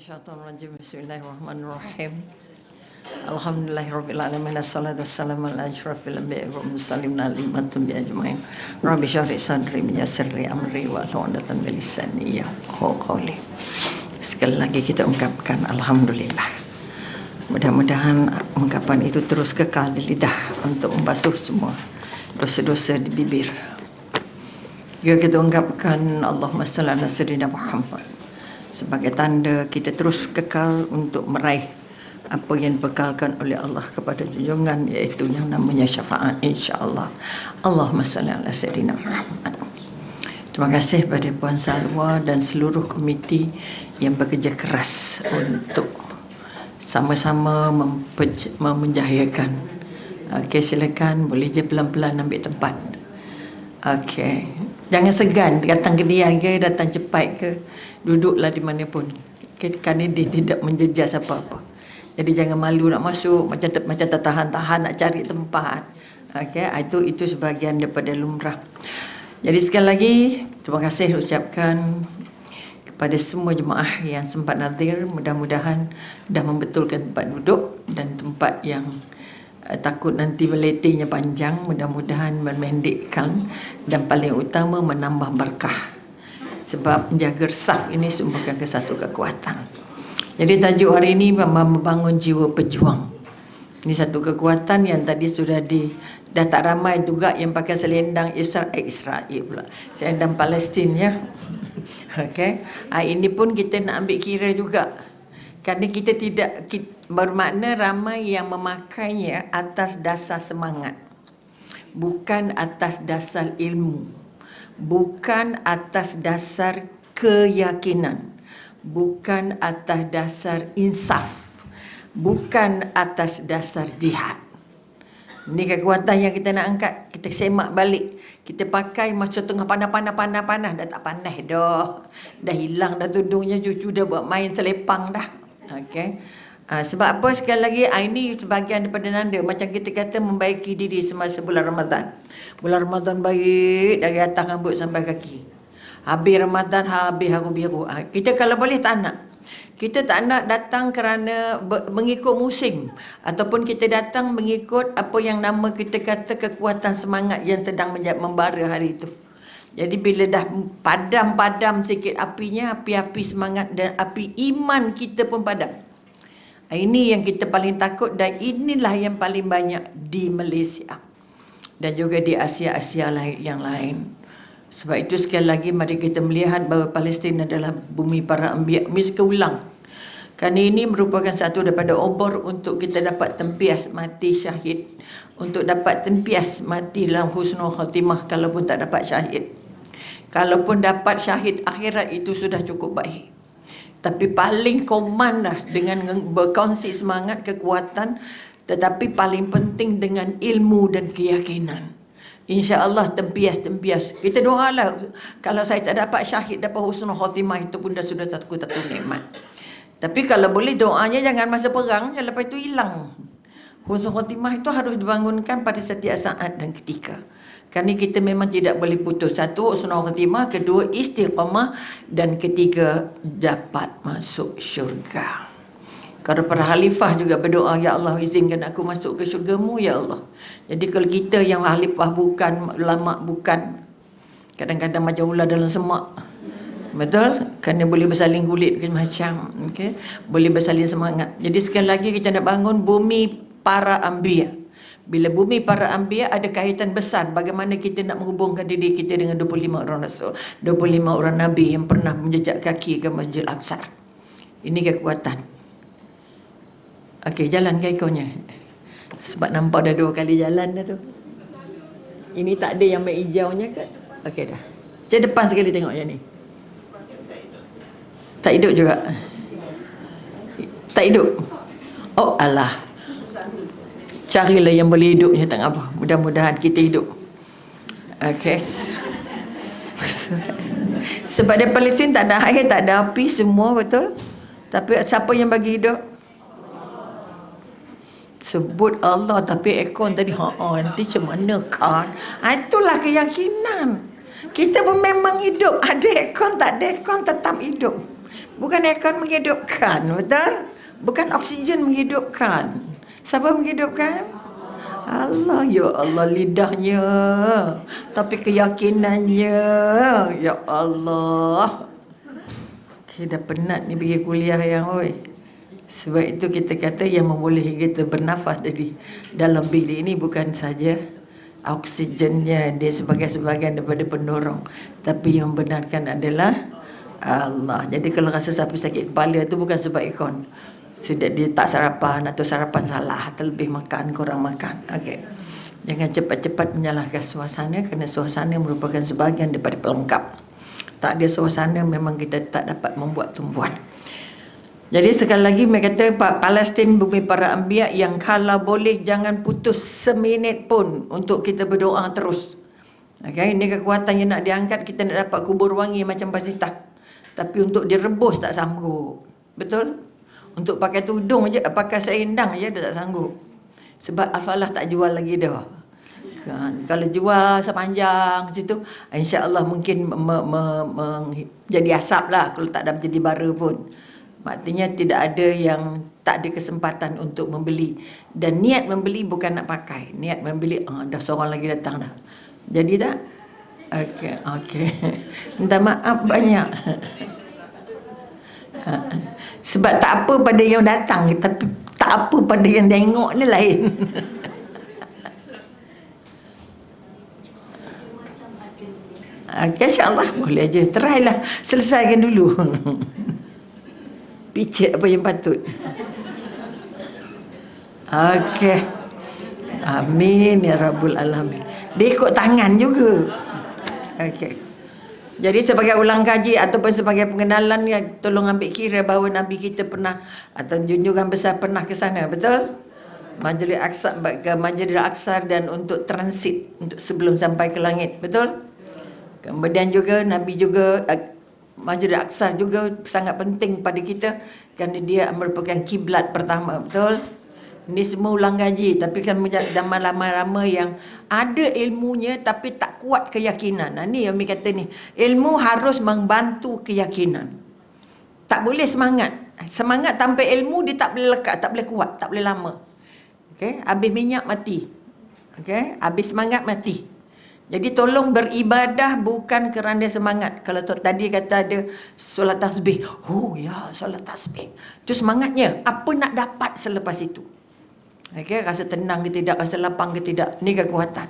Minasyaitonirrajim. Bismillahirrahmanirrahim. Alhamdulillahirrabbilalamin. Assalatu wassalamu ala asyrafil anbiya'i wal mursalin wa ala alihi ajmain. Rabbi shrah li sadri wa yassir li amri wa hlul 'uqdatam min lisani yafqahu qawli. Sekali lagi kita ungkapkan alhamdulillah. Mudah-mudahan ungkapan itu terus kekal di lidah untuk membasuh semua dosa-dosa di bibir. Juga kita ungkapkan Allahumma shalli ala sayyidina Muhammad sebagai tanda kita terus kekal untuk meraih apa yang dibekalkan oleh Allah kepada junjungan, iaitu yang namanya syafaat, insya-Allah. Allahumma shalli ala sayyidina Muhammad. Terima kasih kepada Puan Salwa dan seluruh komiti yang bekerja keras untuk sama-sama menjayakan. Okey, silakan, boleh je pelan-pelan ambil tempat. Okey, jangan segan datang ke dia ke, datang cepat ke, duduklah di mana pun. Kerana dia tidak menjejas apa-apa. Jadi jangan malu nak masuk, macam tertahan-tahan nak cari tempat. Okey, itu sebahagian daripada lumrah. Jadi sekali lagi terima kasih ucapkan kepada semua jemaah yang sempat nadir. Mudah-mudahan dah membetulkan tempat duduk dan tempat yang takut nanti valetingnya panjang, mudah-mudahan memendekkan dan paling utama menambah berkah. Sebab menjaga saf ini merupakan satu kekuatan. Jadi tajuk hari ini membangun jiwa pejuang. Ini satu kekuatan yang tadi sudah dah tak ramai juga yang pakai selendang Israel pula. Selendang Palestin ya. Okey. Ini pun kita nak ambil kira juga. Kerana kita tidak bermakna ramai yang memakainya atas dasar semangat. Bukan atas dasar ilmu. Bukan atas dasar keyakinan. Bukan atas dasar insaf. Bukan atas dasar jihad. Ini kekuatan yang kita nak angkat. Kita semak balik. Kita pakai masa tengah panas. Dah tak panas dah. Dah hilang dah tudungnya. Cucu dah buat main selepang dah. Okey. Sebab apa sekali lagi, ini sebahagian daripada nanda. Macam kita kata membaiki diri semasa bulan Ramadan. Bulan Ramadan baik dari atas rambut sampai kaki. Habis Ramadan, habis harum biru. Kita kalau boleh tak nak. Kita tak nak datang kerana mengikut musim. Ataupun kita datang mengikut apa yang nama kita kata kekuatan semangat yang sedang membara hari itu. Jadi bila dah padam-padam sikit apinya, api-api semangat dan api iman kita pun padam. Ini yang kita paling takut dan inilah yang paling banyak di Malaysia. Dan juga di Asia-Asia yang lain. Sebab itu sekali lagi mari kita melihat bahawa Palestin adalah bumi para anbiya. Mesti ulang. Kerana ini merupakan satu daripada obor untuk kita dapat tempias mati syahid. Untuk dapat tempias mati dalam husnul khatimah kalaupun tak dapat syahid. Kalaupun dapat syahid akhirat itu sudah cukup baik. Tapi paling koman dah dengan berkongsi semangat, kekuatan. Tetapi paling penting dengan ilmu dan keyakinan. InsyaAllah tempias. Kita doalah. Kalau saya tak dapat syahid, dapat husnul khatimah, itu pun dah sudah satu nikmat. Tapi kalau boleh doanya jangan masa perang, lepas itu hilang. Husnul khatimah itu harus dibangunkan pada setiap saat dan ketika. Kerana kita memang tidak boleh putus. Satu, husnul khatimah. Kedua, istiqamah. Dan ketiga, dapat masuk syurga. Kalau para khalifah juga berdoa, ya Allah izinkan aku masuk ke syurga-Mu, ya Allah. Jadi kalau kita yang khalifah bukan, ulama bukan, kadang-kadang macam ular dalam semak. Betul? Kerana boleh bersalin kulit macam, okay? Boleh bersalin semangat. Jadi sekali lagi kita nak bangun bumi para anbiya. Bila bumi para anbiya ada kaitan besar bagaimana kita nak menghubungkan diri kita dengan 25 orang rasul, 25 orang nabi yang pernah menjejak kaki ke Masjid Al-Aqsa. Ini kekuatan. Okey, jalan ke ikonnya. Sebab nampak dah 2 kali jalan dah tu. Ini tak ada yang hijaunya ke? Okey dah. Cek depan sekali tengok yang ni. Tak hidup juga. Tak hidup. Oh alah. Carilah yang boleh hidupnya, tak apa. Mudah-mudahan kita hidup. Okey. Sebab di Palestin tak ada air, tak ada api, semua betul. Tapi siapa yang bagi hidup? Sebut Allah, tapi aircon tadi nanti macam mana kan? Itulah keyakinan. Kita pun memang hidup. Ada aircon, tak ada aircon tetap hidup. Bukan aircon menghidupkan, betul? Bukan oksigen menghidupkan. Siapa menghidupkan? Allah, ya Allah, lidahnya. Tapi keyakinannya, ya Allah. Okay, dah penat ni pergi kuliah yang oi. Sebab itu kita kata yang membolehi kita bernafas dari dalam bilik ini bukan saja oksigennya, dia sebagai sebahagian daripada pendorong, tapi yang membenarkan adalah Allah. Jadi kalau rasa sakit kepala tu bukan sebab ikon, sudah dia tak sarapan atau sarapan salah, terlebih makan, kurang makan. Okey. Jangan cepat-cepat menyalahkan suasana, kerana suasana merupakan sebahagian daripada pelengkap. Tak ada suasana memang kita tak dapat membuat tumbuhan. Jadi sekali lagi saya kata Palestin bumi para anbiya, yang kalau boleh jangan putus seminit pun untuk kita berdoa terus. Okay, ini kekuatan yang nak diangkat, kita nak dapat kubur wangi macam Pasitah. Tapi untuk direbus tak sanggup. Betul? Untuk pakai tudung je, pakai selendang je dia tak sanggup. Sebab Al-Falah tak jual lagi dah. Kan? Kalau jual sepanjang situ, insya-Allah mungkin jadi asap lah kalau tak ada menjadi bara pun. Maksudnya tidak ada yang tak ada kesempatan untuk membeli. Dan niat membeli bukan nak pakai. Niat membeli, dah seorang lagi datang dah. Jadi tak? Okey, okey. Minta maaf banyak. Sebab tak apa pada yang datang, tapi tak apa pada yang tengok ni lain. Okay, insya-Allah boleh aja. Try lah, selesaikan dulu. Picit apa yang patut. Okey. Amin ya rabbul alamin. Dia ikut tangan juga. Okey. Jadi sebagai ulang kaji ataupun sebagai pengenalan, ya, tolong ambil kira bahawa Nabi kita pernah atau junjungan besar pernah ke sana, betul? Majlis Aqsa, ke Majlis Aqsa, dan untuk transit untuk sebelum sampai ke langit, betul? Kemudian juga Nabi juga Majlis Aqsa juga sangat penting pada kita kerana dia merupakan kiblat pertama, betul? Ini semua ulang gaji, tapi kan zaman lama-lama yang ada ilmunya tapi tak kuat keyakinan. Nah, ni yang kami kata ni, ilmu harus membantu keyakinan. Tak boleh semangat. Semangat tanpa ilmu dia tak boleh lekat, tak boleh kuat, tak boleh lama. Okey, habis minyak mati. Okey, habis semangat mati. Jadi tolong beribadah bukan kerana semangat. Kalau tadi kata ada solat tasbih, oh ya, solat tasbih, itu semangatnya. Apa nak dapat selepas itu? Okay, rasa tenang ke tidak, rasa lapang ke tidak, ni kekuatan.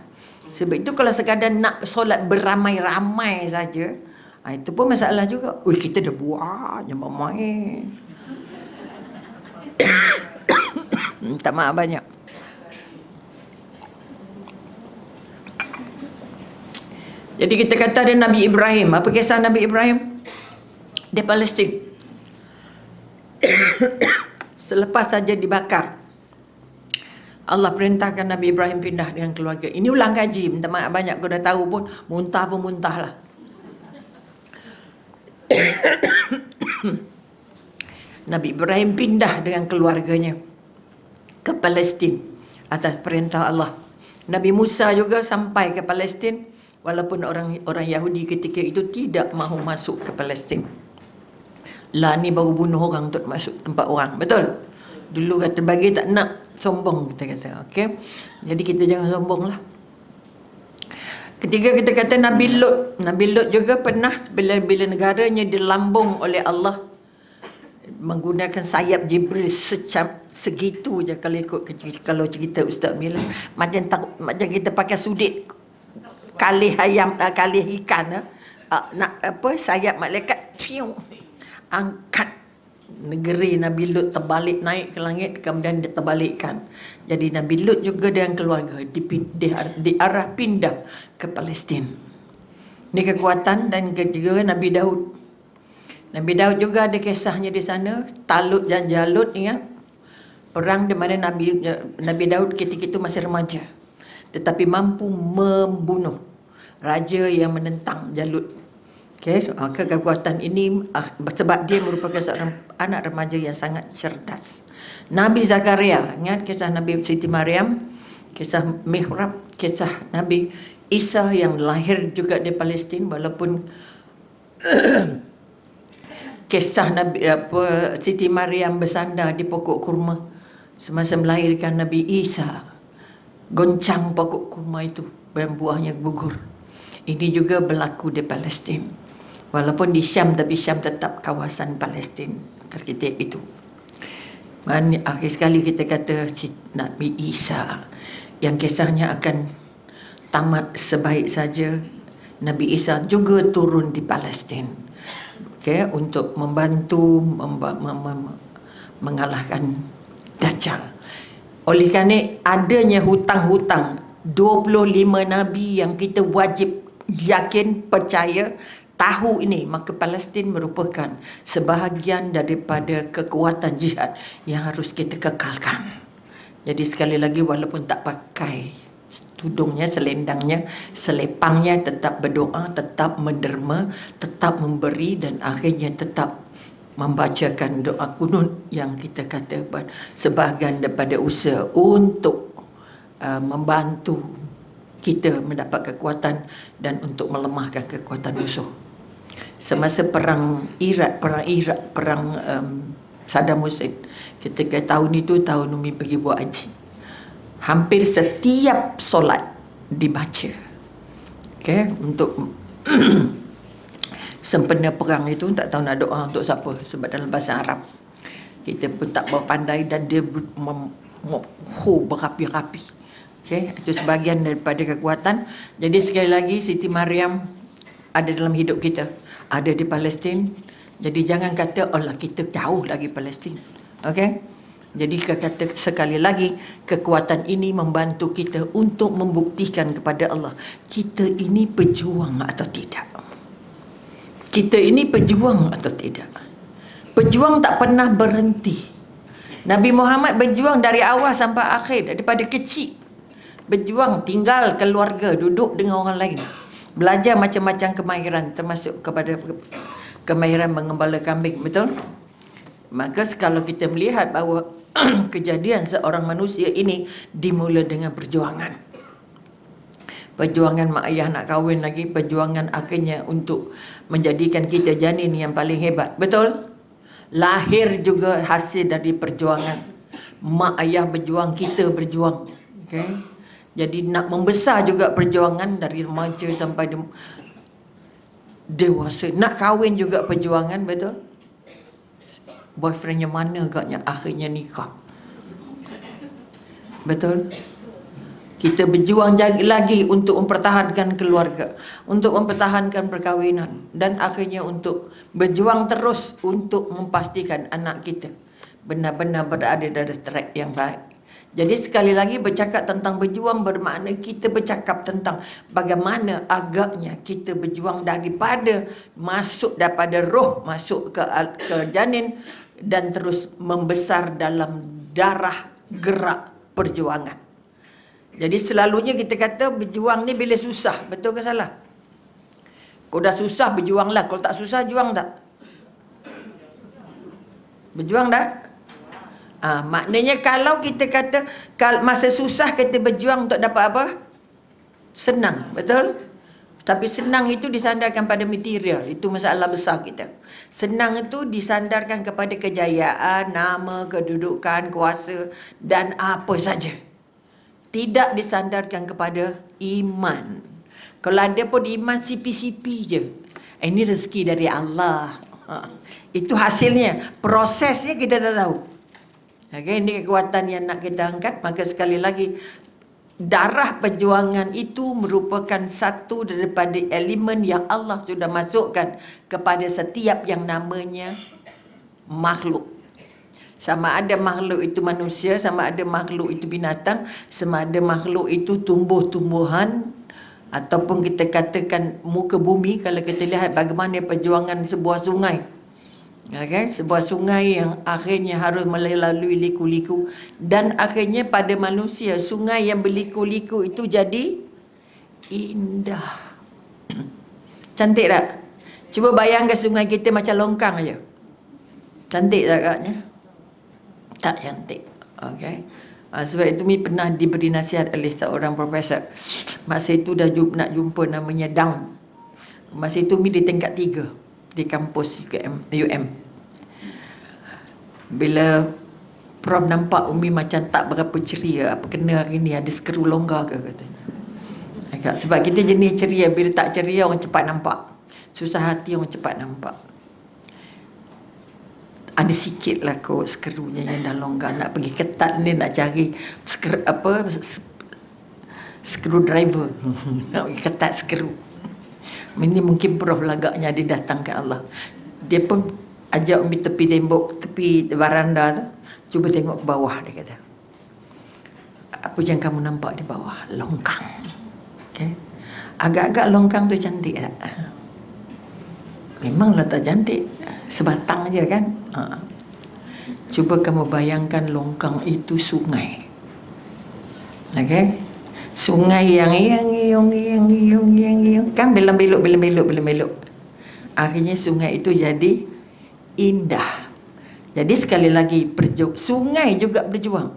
Sebab itu kalau sekadar nak solat beramai-ramai saja, itu pun masalah juga. Ui, kita dah buat, jangan main. Minta maaf banyak. Jadi kita kata ada Nabi Ibrahim. Apa kisah Nabi Ibrahim? Di Palestin. Selepas saja dibakar, Allah perintahkan Nabi Ibrahim pindah dengan keluarga. Ini ulang kaji, minta maaf banyak, kau dah tahu pun, muntah pun muntah lah. Nabi Ibrahim pindah dengan keluarganya ke Palestin atas perintah Allah. Nabi Musa juga sampai ke Palestin, walaupun orang Yahudi ketika itu tidak mahu masuk ke Palestin. Lah ni baru bunuh orang untuk masuk tempat orang, betul? Dulu kata bagi tak nak, sombong kita kata. Okey. Jadi kita jangan sombong lah. Ketiga kita kata Nabi Lut juga pernah bila negaranya dilambung oleh Allah menggunakan sayap Jibril segitu je, kalau cerita Ustaz Mila macam kita pakai sudit kalih ayam, kalih ikan, nak apa, sayap malaikat angkat negeri Nabi Lut terbalik naik ke langit, kemudian dia terbalikkan. Jadi Nabi Lut juga dengan keluarga diarah pindah ke Palestin. Ini kekuatan. Dan ketiga Nabi Daud. Nabi Daud juga ada kisahnya di sana, Talut dan Jalut, ingat? Perang di mana Nabi Daud ketika itu masih remaja, tetapi mampu membunuh raja yang menentang Jalut. Okay, maka kekuatan ini sebab dia merupakan seorang anak remaja yang sangat cerdas. Nabi Zakaria, ingat kisah Nabi Siti Maryam, kisah Mihrab, kisah Nabi Isa yang lahir juga di Palestin, walaupun kisah Nabi Siti Maryam bersandar di pokok kurma semasa melahirkan Nabi Isa, goncang pokok kurma itu dan buahnya gugur. Ini juga berlaku di Palestin. Walaupun di Syam, tapi Syam tetap kawasan Palestin ketika itu. Akhir sekali kita kata Nabi Isa yang kisahnya akan tamat sebaik saja. Nabi Isa juga turun di Palestin, untuk membantu mengalahkan Dajjal. Oleh kerana adanya hutang-hutang 25 Nabi yang kita wajib yakin, percaya, tahu ini, maka Palestin merupakan sebahagian daripada kekuatan jihad yang harus kita kekalkan. Jadi sekali lagi, walaupun tak pakai tudungnya, selendangnya, selepangnya, tetap berdoa, tetap menderma, tetap memberi, dan akhirnya tetap membacakan doa kunut yang kita kata sebahagian daripada usaha untuk membantu kita mendapat kekuatan dan untuk melemahkan kekuatan musuh. Semasa perang Iraq, perang Saddam Hussein, ketika tahun itu tahun Umi pergi buat haji, hampir setiap solat dibaca, untuk sempena perang itu. Tak tahu nak doa untuk siapa, sebab dalam bahasa Arab kita pun tak berpandai, dan dia berapi-rapi. Itu sebahagian daripada kekuatan. Jadi sekali lagi, Siti Maryam ada dalam hidup kita, ada di Palestin. Jadi jangan kata Allah kita jauh lagi Palestin. Jadi kata sekali lagi, kekuatan ini membantu kita untuk membuktikan kepada Allah kita ini pejuang atau tidak. Kita ini pejuang atau tidak. Pejuang tak pernah berhenti. Nabi Muhammad berjuang dari awal sampai akhir, daripada kecil berjuang, tinggal keluarga, duduk dengan orang lain, belajar macam-macam kemahiran, termasuk kepada kemahiran mengembala kambing. Betul? Maka kalau kita melihat bahawa kejadian seorang manusia ini dimula dengan perjuangan. Perjuangan mak ayah nak kahwin lagi, perjuangan akhirnya untuk menjadikan kita janin yang paling hebat. Betul? Lahir juga hasil dari perjuangan. Mak ayah berjuang, kita berjuang. Jadi nak membesar juga perjuangan, dari remaja sampai dewasa. Nak kahwin juga perjuangan. Betul? Boyfriendnya mana agaknya akhirnya nikah. Betul? Kita berjuang lagi untuk mempertahankan keluarga, untuk mempertahankan perkahwinan, dan akhirnya untuk berjuang terus untuk memastikan anak kita benar-benar berada dari track yang baik. Jadi sekali lagi, bercakap tentang berjuang bermakna kita bercakap tentang bagaimana agaknya kita berjuang daripada roh masuk ke janin, dan terus membesar dalam darah gerak perjuangan. Jadi selalunya kita kata berjuang ni bila susah. Betul ke salah? Kalau dah susah berjuanglah, kalau tak susah juang tak? Berjuang tak? Maknanya kalau kita kata masa susah kita berjuang untuk dapat apa? Senang. Betul? Tapi senang itu disandarkan pada material. Itu masalah besar kita. Senang itu disandarkan kepada kejayaan, nama, kedudukan, kuasa dan apa saja. Tidak disandarkan kepada iman. Kalau ada pun iman sipi-sipi je. Ini rezeki dari Allah. Itu hasilnya. Prosesnya kita dah tahu. Ini kekuatan yang nak kita angkat. Maka sekali lagi, darah perjuangan itu merupakan satu daripada elemen yang Allah sudah masukkan kepada setiap yang namanya makhluk. Sama ada makhluk itu manusia, sama ada makhluk itu binatang, sama ada makhluk itu tumbuh-tumbuhan, ataupun kita katakan muka bumi. Kalau kita lihat bagaimana perjuangan sebuah sungai, sebuah sungai yang akhirnya harus melalui liku-liku, dan akhirnya pada manusia sungai yang berliku-liku itu jadi indah. Cantik tak? Cuba bayangkan sungai kita macam longkang aja. Cantik tak agaknya? Tak cantik. Sebab itu Mi pernah diberi nasihat oleh seorang profesor. Masa itu dah nak jumpa namanya Down. Masa itu Mi di tingkat 3. di kampus UM. Bila Prof nampak Umi macam tak berapa ceria, apa kena hari ni, ada skru longgar ke katanya. Sebab kita jenis ceria, bila tak ceria orang cepat nampak. Susah hati orang cepat nampak. Ada sikit lah kot skrunya yang dah longgar. Nak pergi ketat ni, nak cari screwdriver. Nak pergi ketat skru. Ini mungkin Prof lagaknya didatangkan Allah. Dia pun ajak Umi tepi tembok, tepi baranda tu. Cuba tengok ke bawah, dia kata. Apa yang kamu nampak di bawah? Longkang. Okay. Agak-agak longkang tu cantik tak? Memanglah tak cantik. Sebatang je kan? Cuba kamu bayangkan longkang itu sungai. Okay? Sungai yang kan belok. Akhirnya sungai itu jadi indah. Jadi sekali lagi sungai juga berjuang.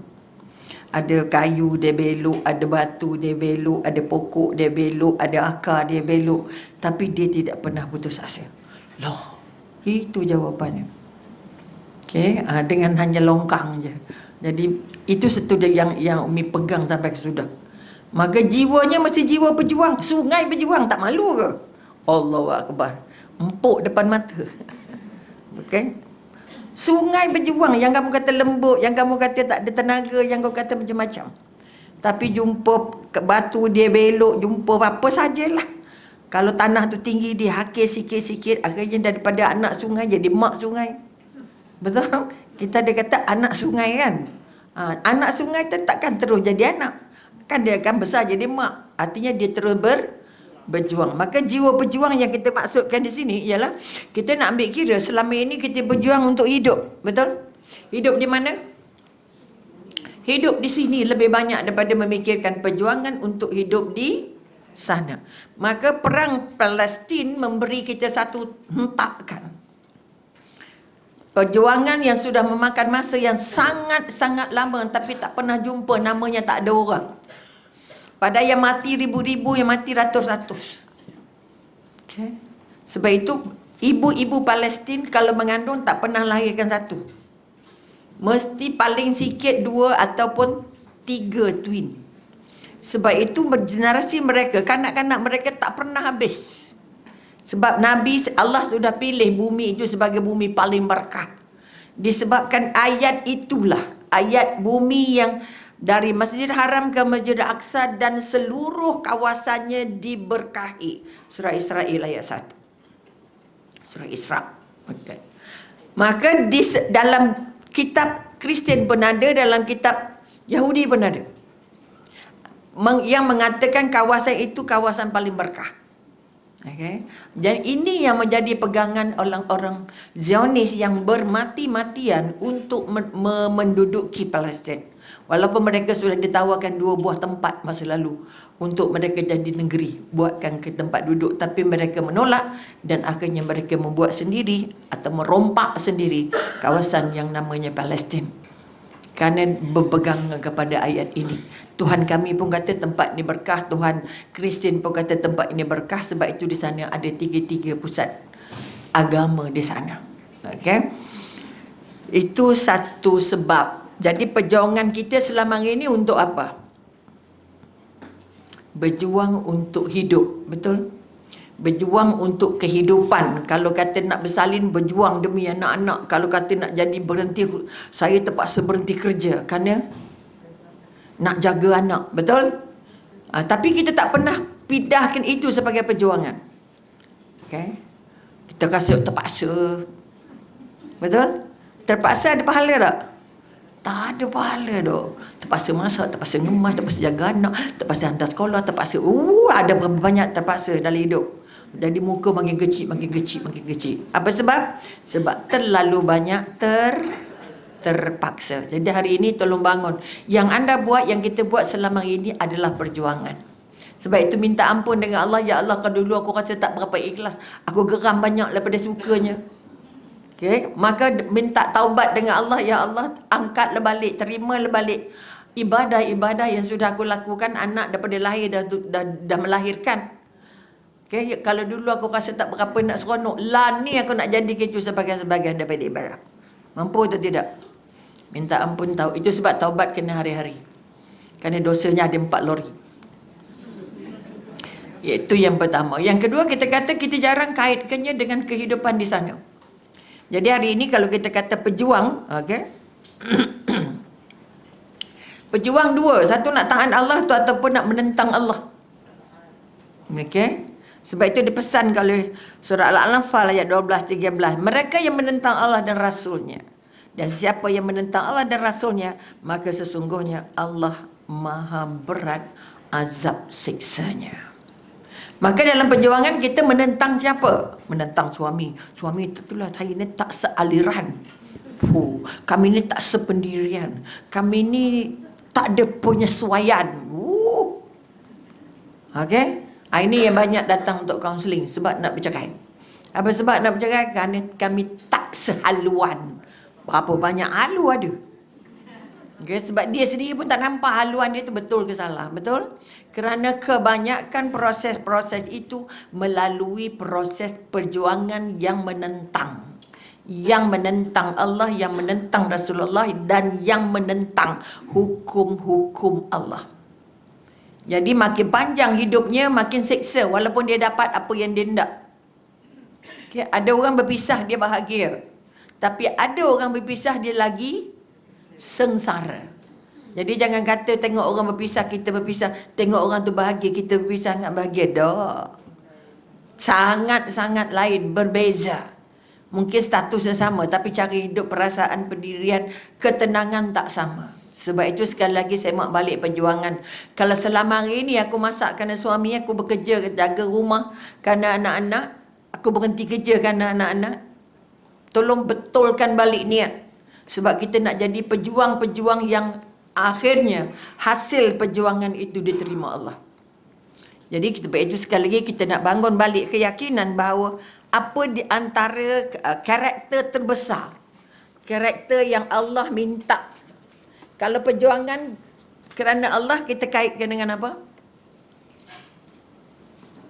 Ada kayu dia belok, ada batu dia belok, ada pokok dia belok, ada akar dia belok, tapi dia tidak pernah putus asa. Loh, itu jawapannya. Okey, dengan hanya longkang je. Jadi itu satu yang Umi pegang sampai sudah. Maka jiwanya mesti jiwa pejuang. Sungai berjuang, tak malu ke? Allahu Akbar. Empuk depan mata. Okey. Sungai berjuang, yang kamu kata lembut, yang kamu kata tak ada tenaga, yang kamu kata macam-macam. Tapi jumpa batu dia belok, jumpa apa sajalah. Kalau tanah tu tinggi, dia hakir sikit-sikit, akhirnya daripada anak sungai jadi mak sungai. Betul? Kita ada kata anak sungai kan? Anak sungai tu takkan terus jadi anak. Kan dia akan besar jadi mak. Artinya dia terus berjuang. Maka jiwa berjuang yang kita maksudkan di sini ialah kita nak ambil kira selama ini kita berjuang untuk hidup. Betul? Hidup di mana? Hidup di sini lebih banyak daripada memikirkan perjuangan untuk hidup di sana. Maka perang Palestin memberi kita satu hentakan. Perjuangan yang sudah memakan masa yang sangat-sangat lama tapi tak pernah jumpa, namanya tak ada orang. Pada yang mati ribu-ribu, yang mati ratus-ratus. Okay. Sebab itu ibu-ibu Palestin kalau mengandung tak pernah lahirkan satu. Mesti paling sikit 2 ataupun 3 twin. Sebab itu generasi mereka, kanak-kanak mereka tak pernah habis. Sebab Nabi Allah sudah pilih bumi itu sebagai bumi paling berkah. Disebabkan ayat itulah, ayat bumi yang dari Masjidil Haram ke Masjidil Aqsa dan seluruh kawasannya diberkahi. Surah Israel ayat 1. Surah Isra. Okay. Maka dalam kitab Kristian pun ada, dalam kitab Yahudi pun ada. Yang mengatakan kawasan itu kawasan paling berkah. Okay. Dan ini yang menjadi pegangan orang-orang Zionis yang bermati-matian untuk menduduki Palestin. Walaupun mereka sudah ditawarkan 2 buah tempat masa lalu untuk mereka jadi negeri, buatkan ke tempat duduk, tapi mereka menolak dan akhirnya mereka membuat sendiri atau merompak sendiri kawasan yang namanya Palestin. Kerana berpegang kepada ayat ini. Tuhan kami pun kata tempat ini berkah, Tuhan Kristian pun kata tempat ini berkah, sebab itu di sana ada 3 pusat agama di sana. Okay? Itu satu sebab. Jadi perjuangan kita selama ini untuk apa? Berjuang untuk hidup, betul? Berjuang untuk kehidupan. Kalau kata nak bersalin, berjuang demi anak-anak. Kalau kata nak jadi berhenti, saya terpaksa berhenti kerja kerana nak jaga anak, betul? Tapi kita tak pernah pindahkan itu sebagai perjuangan. Okay? Kita rasa terpaksa, betul? Terpaksa ada pahala tak? Tak ada pahala dok. Terpaksa masak, terpaksa ngemas, terpaksa jaga anak, terpaksa hantar sekolah, terpaksa ada berapa banyak terpaksa dalam hidup. Jadi muka makin kecil. Apa sebab? Sebab terlalu banyak terpaksa. Jadi hari ini tolong bangun. Yang anda buat, yang kita buat selama ini adalah perjuangan. Sebab itu minta ampun dengan Allah. Ya Allah, kalau dulu aku rasa tak berapa ikhlas, aku geram banyak daripada sukanya. Okay? Maka minta taubat dengan Allah. Ya Allah, angkatlah balik, terimalah balik ibadah-ibadah yang sudah aku lakukan. Anak daripada lahir dah melahirkan. Okay? Kalau dulu aku rasa tak berapa nak seronok, lah ni aku nak jadi itu sebagai-sebagian daripada ibadah. Mampu atau tidak? Minta ampun tahu. Itu sebab taubat kena hari-hari. Kerana dosanya ada 4 lori. Itu yang pertama. Yang kedua, kita kata kita jarang kaitkannya dengan kehidupan di sana. Jadi hari ini kalau kita kata pejuang, okay? Pejuang dua. Satu nak tahan Allah tu ataupun nak menentang Allah. Okay? Sebab itu dipesan kalau surah Al-Anfal ayat 12-13. Mereka yang menentang Allah dan Rasulnya. Dan siapa yang menentang Allah dan Rasulnya, maka sesungguhnya Allah maha berat azab siksanya. Maka dalam perjuangan kita menentang siapa? Menentang suami. Suami itulah saya ni tak sealiran. Kami ni tak sependirian. Kami ni tak ada penyesuaian. Okey? Ini yang banyak datang untuk kaunseling sebab nak bercerai. Apa sebab nak bercerai? Kerana kami tak sehaluan. Berapa banyak halu ada. Okay, sebab dia sendiri pun tak nampak haluan dia tu betul ke salah. Betul? Kerana kebanyakan proses-proses itu melalui proses perjuangan yang menentang. Yang menentang Allah, yang menentang Rasulullah dan yang menentang hukum-hukum Allah. Jadi makin panjang hidupnya, makin seksa walaupun dia dapat apa yang dia nak. Okay, ada orang berpisah dia bahagia. Tapi ada orang berpisah dia lagi sengsara. Jadi jangan kata tengok orang berpisah kita berpisah, tengok orang tu bahagia kita berpisah sangat bahagia. Tak. Sangat-sangat lain, berbeza. Mungkin statusnya sama tapi cara hidup, perasaan, pendirian, ketenangan tak sama. Sebab itu sekali lagi saya mak balik perjuangan. Kalau selama hari ini aku masak kerana suami, aku bekerja jaga rumah kerana anak-anak, aku berhenti kerja kerana anak-anak. Tolong betulkan balik niat. Sebab kita nak jadi pejuang-pejuang yang akhirnya hasil perjuangan itu diterima Allah. Jadi kita itu sekali lagi kita nak bangun balik keyakinan bahawa apa di antara karakter terbesar, karakter yang Allah minta. Kalau perjuangan kerana Allah kita kaitkan dengan apa?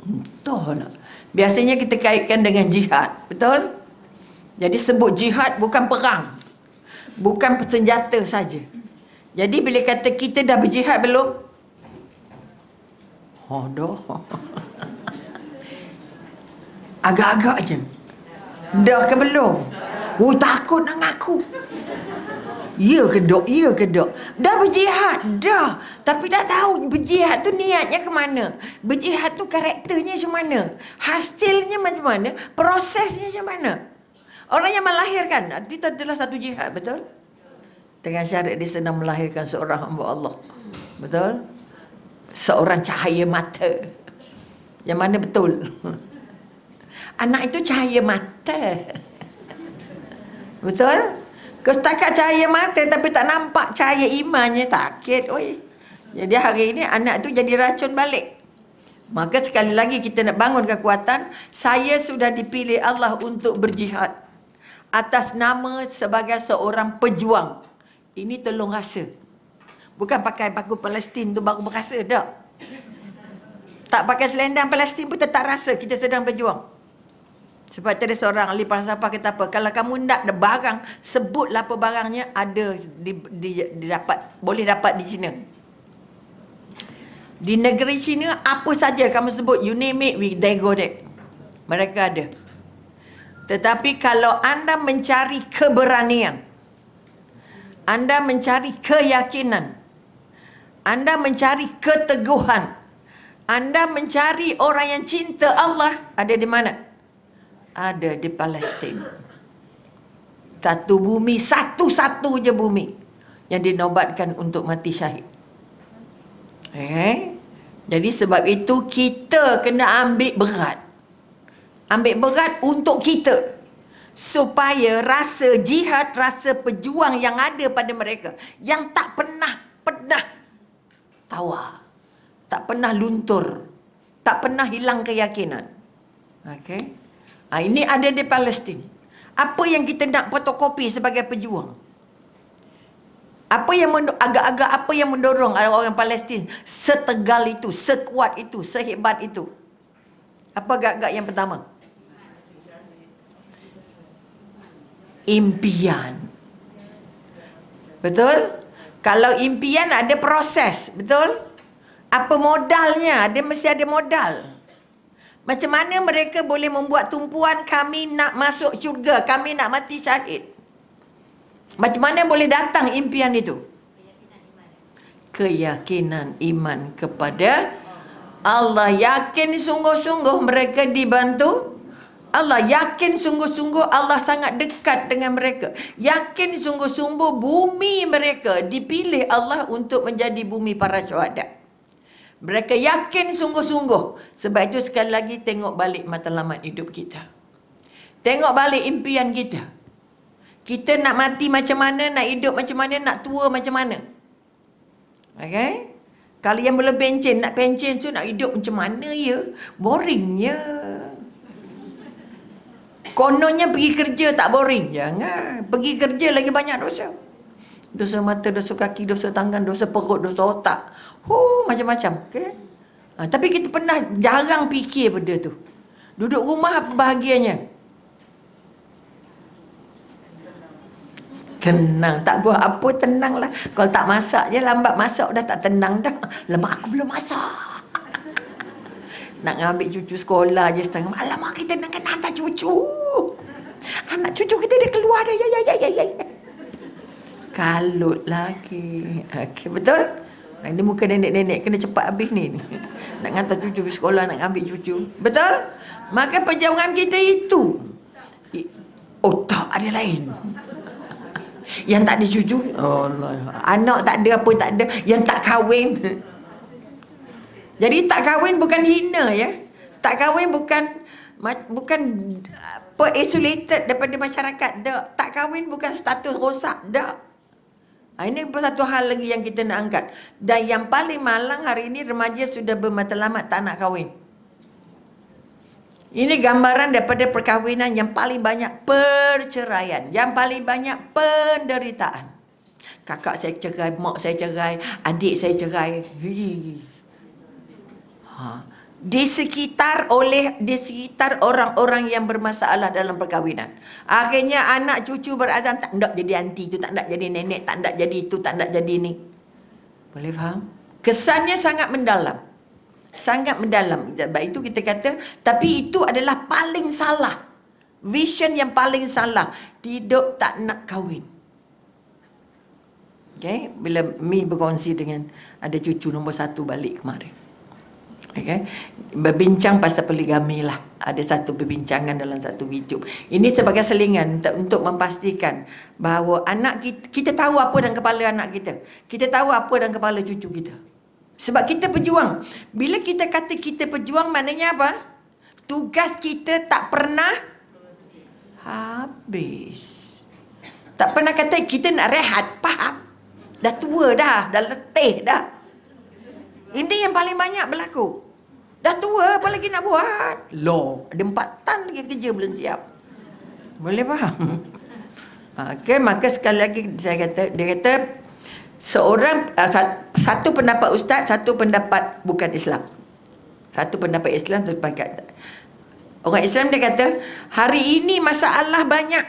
Entahlah. Biasanya kita kaitkan dengan jihad, betul? Jadi sebut jihad bukan perang. Bukan senjata saja. Jadi bila kata kita dah berjihad belum? Oh dah. Agak-agak je. Dah ke belum? Oh takut nak ngaku. Ya ke dok? Ya ke dok? Dah berjihad? Dah. Tapi tak tahu berjihad tu niatnya ke mana? Berjihad tu karakternya macam mana? Hasilnya macam mana? Prosesnya macam mana? Orang yang melahirkan, itu adalah satu jihad, betul? Dengan syarat dia sedang melahirkan seorang hamba Allah. Betul? Seorang cahaya mata. Yang mana betul? Anak itu cahaya mata. Betul? Kau setakat cahaya mata tapi tak nampak cahaya imannya, sakit. Oi. Jadi hari ini anak tu jadi racun balik. Maka sekali lagi kita nak bangun kekuatan. Saya sudah dipilih Allah untuk berjihad atas nama sebagai seorang pejuang. Ini tolong rasa. Bukan pakai baju Palestin tu baru berasa, tak. Tak pakai selendang Palestin pun tetap rasa kita sedang berjuang. Sebab tadi seorang ahli falsafah kata apa? Kalau kamu nak ada barang, sebutlah apa barangnya, ada didapat, boleh dapat di China. Di negeri China, apa saja kamu sebut, you name it, they go there. Mereka ada. Tetapi kalau anda mencari keberanian, anda mencari keyakinan, anda mencari keteguhan, anda mencari orang yang cinta Allah, ada di mana? Ada di Palestin. Satu bumi, satu-satu je bumi yang dinobatkan untuk mati syahid. Jadi sebab itu kita kena ambil berat. Ambil berat untuk kita. Supaya rasa jihad, rasa pejuang yang ada pada mereka, yang tak pernah tawar, tak pernah luntur, tak pernah hilang keyakinan. Okey. Ini ada di Palestin. Apa yang kita nak fotokopi sebagai pejuang? Apa yang agak-agak apa yang mendorong orang Palestin setegal itu, sekuat itu, sehebat itu? Apa gak-gak yang pertama? Impian. Betul? Kalau impian ada proses, betul? Apa modalnya? Dia mesti ada modal. Macam mana mereka boleh membuat tumpuan kami nak masuk syurga, kami nak mati syahid? Macam mana boleh datang impian itu? Keyakinan iman kepada Allah. Yakin sungguh-sungguh mereka dibantu Allah. Yakin sungguh-sungguh Allah sangat dekat dengan mereka. Yakin sungguh-sungguh bumi mereka dipilih Allah untuk menjadi bumi para syuhada. Mereka yakin sungguh-sungguh. Sebab itu sekali lagi tengok balik matlamat hidup kita. Tengok balik impian kita. Kita nak mati macam mana, nak hidup macam mana, nak tua macam mana. Okay? Kalau yang belum pencen, nak pencen tu nak hidup macam mana ya? Boringnya. Kononnya pergi kerja tak boring. Jangan. Pergi kerja lagi banyak dosa. Dosa mata, dosa kaki, dosa tangan, dosa perut, dosa otak. Macam-macam. Okay? Tapi kita pernah jarang fikir benda tu. Duduk rumah apa bahagianya? Tenang. Tak buat apa, tenang lah. Kalau tak masak je, lambat masak dah tak tenang dah. Lemak aku belum masak. Nak ngambil cucu sekolah je setengah. Alamak, kita nak kena hantar cucu. Anak cucu kita dia keluar dah. Ya. Kalut lagi. Okay, betul? Ini muka nenek-nenek kena cepat habis ni. Nak hantar cucu pergi sekolah, nak ambil cucu. Betul? Maka perjuangan kita itu. Tak ada lain. Yang tak ada cucu, anak tak ada apa tak ada, yang tak kahwin. Jadi tak kahwin bukan hina ya. Tak kahwin bukan apa isolated daripada masyarakat dak. Tak kahwin bukan status rosak dak. Ini satu hal lagi yang kita nak angkat. Dan yang paling malang hari ini remaja sudah bermatlamat tak nak kahwin. Ini gambaran daripada perkahwinan yang paling banyak perceraian, yang paling banyak penderitaan. Kakak saya cerai, mak saya cerai, adik saya cerai. Di sekitar orang-orang yang bermasalah dalam perkahwinan. Akhirnya anak cucu berazam tak nak jadi aunty tu, tak nak jadi nenek, tak nak jadi itu, tak nak jadi ni. Boleh faham? Kesannya sangat mendalam. Sangat mendalam. Sebab itu kita kata, tapi itu adalah paling salah. Vision yang paling salah. Tidak tak nak kahwin. Okay? Bila Mi berkongsi dengan ada cucu nombor 1 balik kemarin. Okay? Berbincang pasal poligami lah. Ada satu perbincangan dalam satu YouTube. Ini sebagai selingan untuk memastikan bahawa anak kita tahu apa dalam kepala anak kita. Kita tahu apa dalam kepala cucu kita. Sebab kita berjuang. Bila kita kata kita berjuang, maknanya apa? Tugas kita tak pernah habis. Tak pernah kata kita nak rehat. Faham? Dah tua dah. Dah letih dah. Ini yang paling banyak berlaku. Dah tua, apa lagi nak buat? Loh, ada 4 tan lagi kerja belum siap. Boleh faham? Okay, maka sekali lagi saya kata, dia kata, seorang satu pendapat ustaz, satu pendapat bukan Islam. Satu pendapat Islam, satu pendapat orang Islam. Dia kata hari ini masalah banyak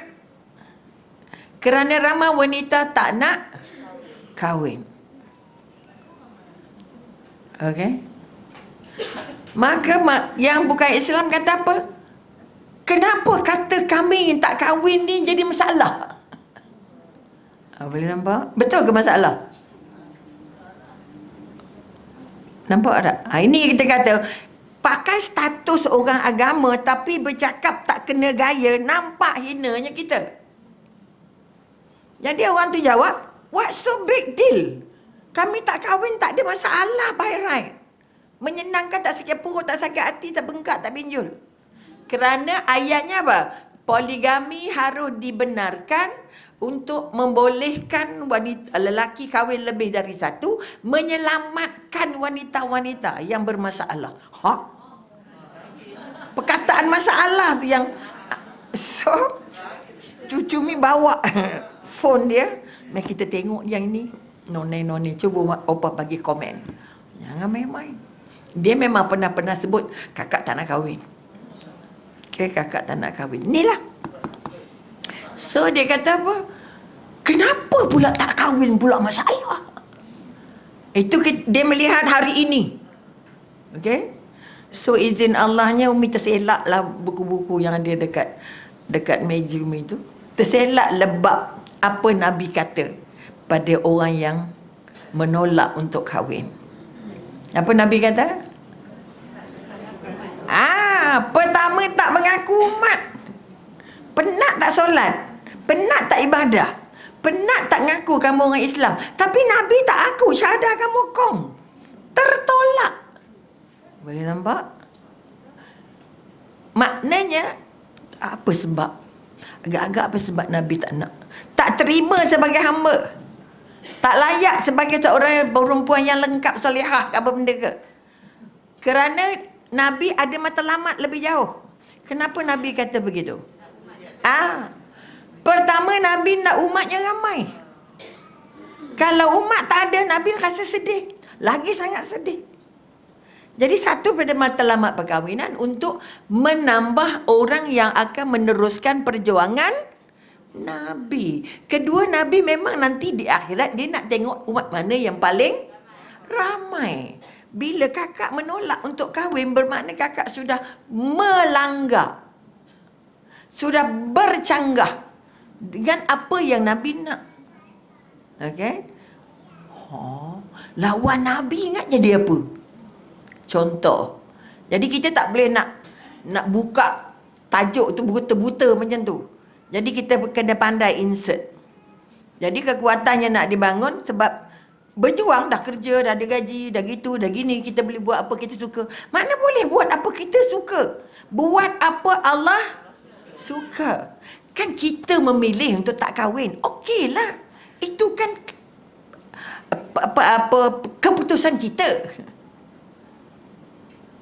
kerana ramai wanita tak nak kahwin. Okey. Maka yang bukan Islam kata apa? Kenapa kata kami yang tak kahwin ni jadi masalah? Boleh nampak? Betul ke masalah? Nampak tak? Ini kita kata, pakai status orang agama tapi bercakap tak kena gaya, nampak hinanya kita. Jadi orang tu jawab, what's so big deal? Kami tak kahwin tak ada masalah by right. Menyenangkan, tak sakit perut, tak sakit hati, tak bengkak, tak benjol. Kerana ayatnya apa? Poligami harus dibenarkan untuk membolehkan wanita, lelaki kahwin lebih dari satu, menyelamatkan wanita-wanita yang bermasalah. Perkataan masalah tu yang so cucu Mi bawa phone dia, mari kita tengok yang ni. Noni, cuba opa bagi komen. Jangan main-main. Dia memang pernah sebut kakak tak nak kahwin. Okay, kakak tak nak kahwin. Inilah. So dia kata apa? Kenapa pula tak kahwin pula masalah? Itu dia melihat hari ini. Okay. So izin Allahnya Umi terselak lah buku-buku yang ada dekat meja Umi tu. Terselak lebab apa Nabi kata pada orang yang menolak untuk kahwin. Apa Nabi kata? Pertama tak mengaku umat. Penat tak solat. Penat tak ibadah. Penat tak ngaku kamu orang Islam. Tapi Nabi tak aku syahadah kamu kong. Tertolak. Boleh nampak? Maknanya apa sebab? Agak-agak apa sebab Nabi tak nak? Tak terima sebagai hamba. Tak layak sebagai seorang perempuan yang lengkap solehah ke apa benda ke? Kerana Nabi ada matlamat lebih jauh. Kenapa Nabi kata begitu? Pertama Nabi nak umatnya ramai. Kalau umat tak ada, Nabi rasa sedih. Lagi sangat sedih. Jadi satu pada matlamat perkahwinan untuk menambah orang yang akan meneruskan perjuangan Nabi. Kedua, Nabi memang nanti di akhirat dia nak tengok umat mana yang paling ramai. Bila kakak menolak untuk kahwin, bermakna kakak sudah melanggar, sudah bercanggah dengan apa yang Nabi nak. Okey? Lawan Nabi ingat jadi apa? Contoh. Jadi kita tak boleh nak buka tajuk tu buta-buta macam tu. Jadi kita kena pandai insert. Jadi kekuatannya nak dibangun sebab berjuang, dah kerja, dah ada gaji, dah gitu, dah gini, kita boleh buat apa kita suka. Mana boleh buat apa kita suka? Buat apa Allah suka. Kan kita memilih untuk tak kahwin. Okeylah. Itu kan keputusan kita.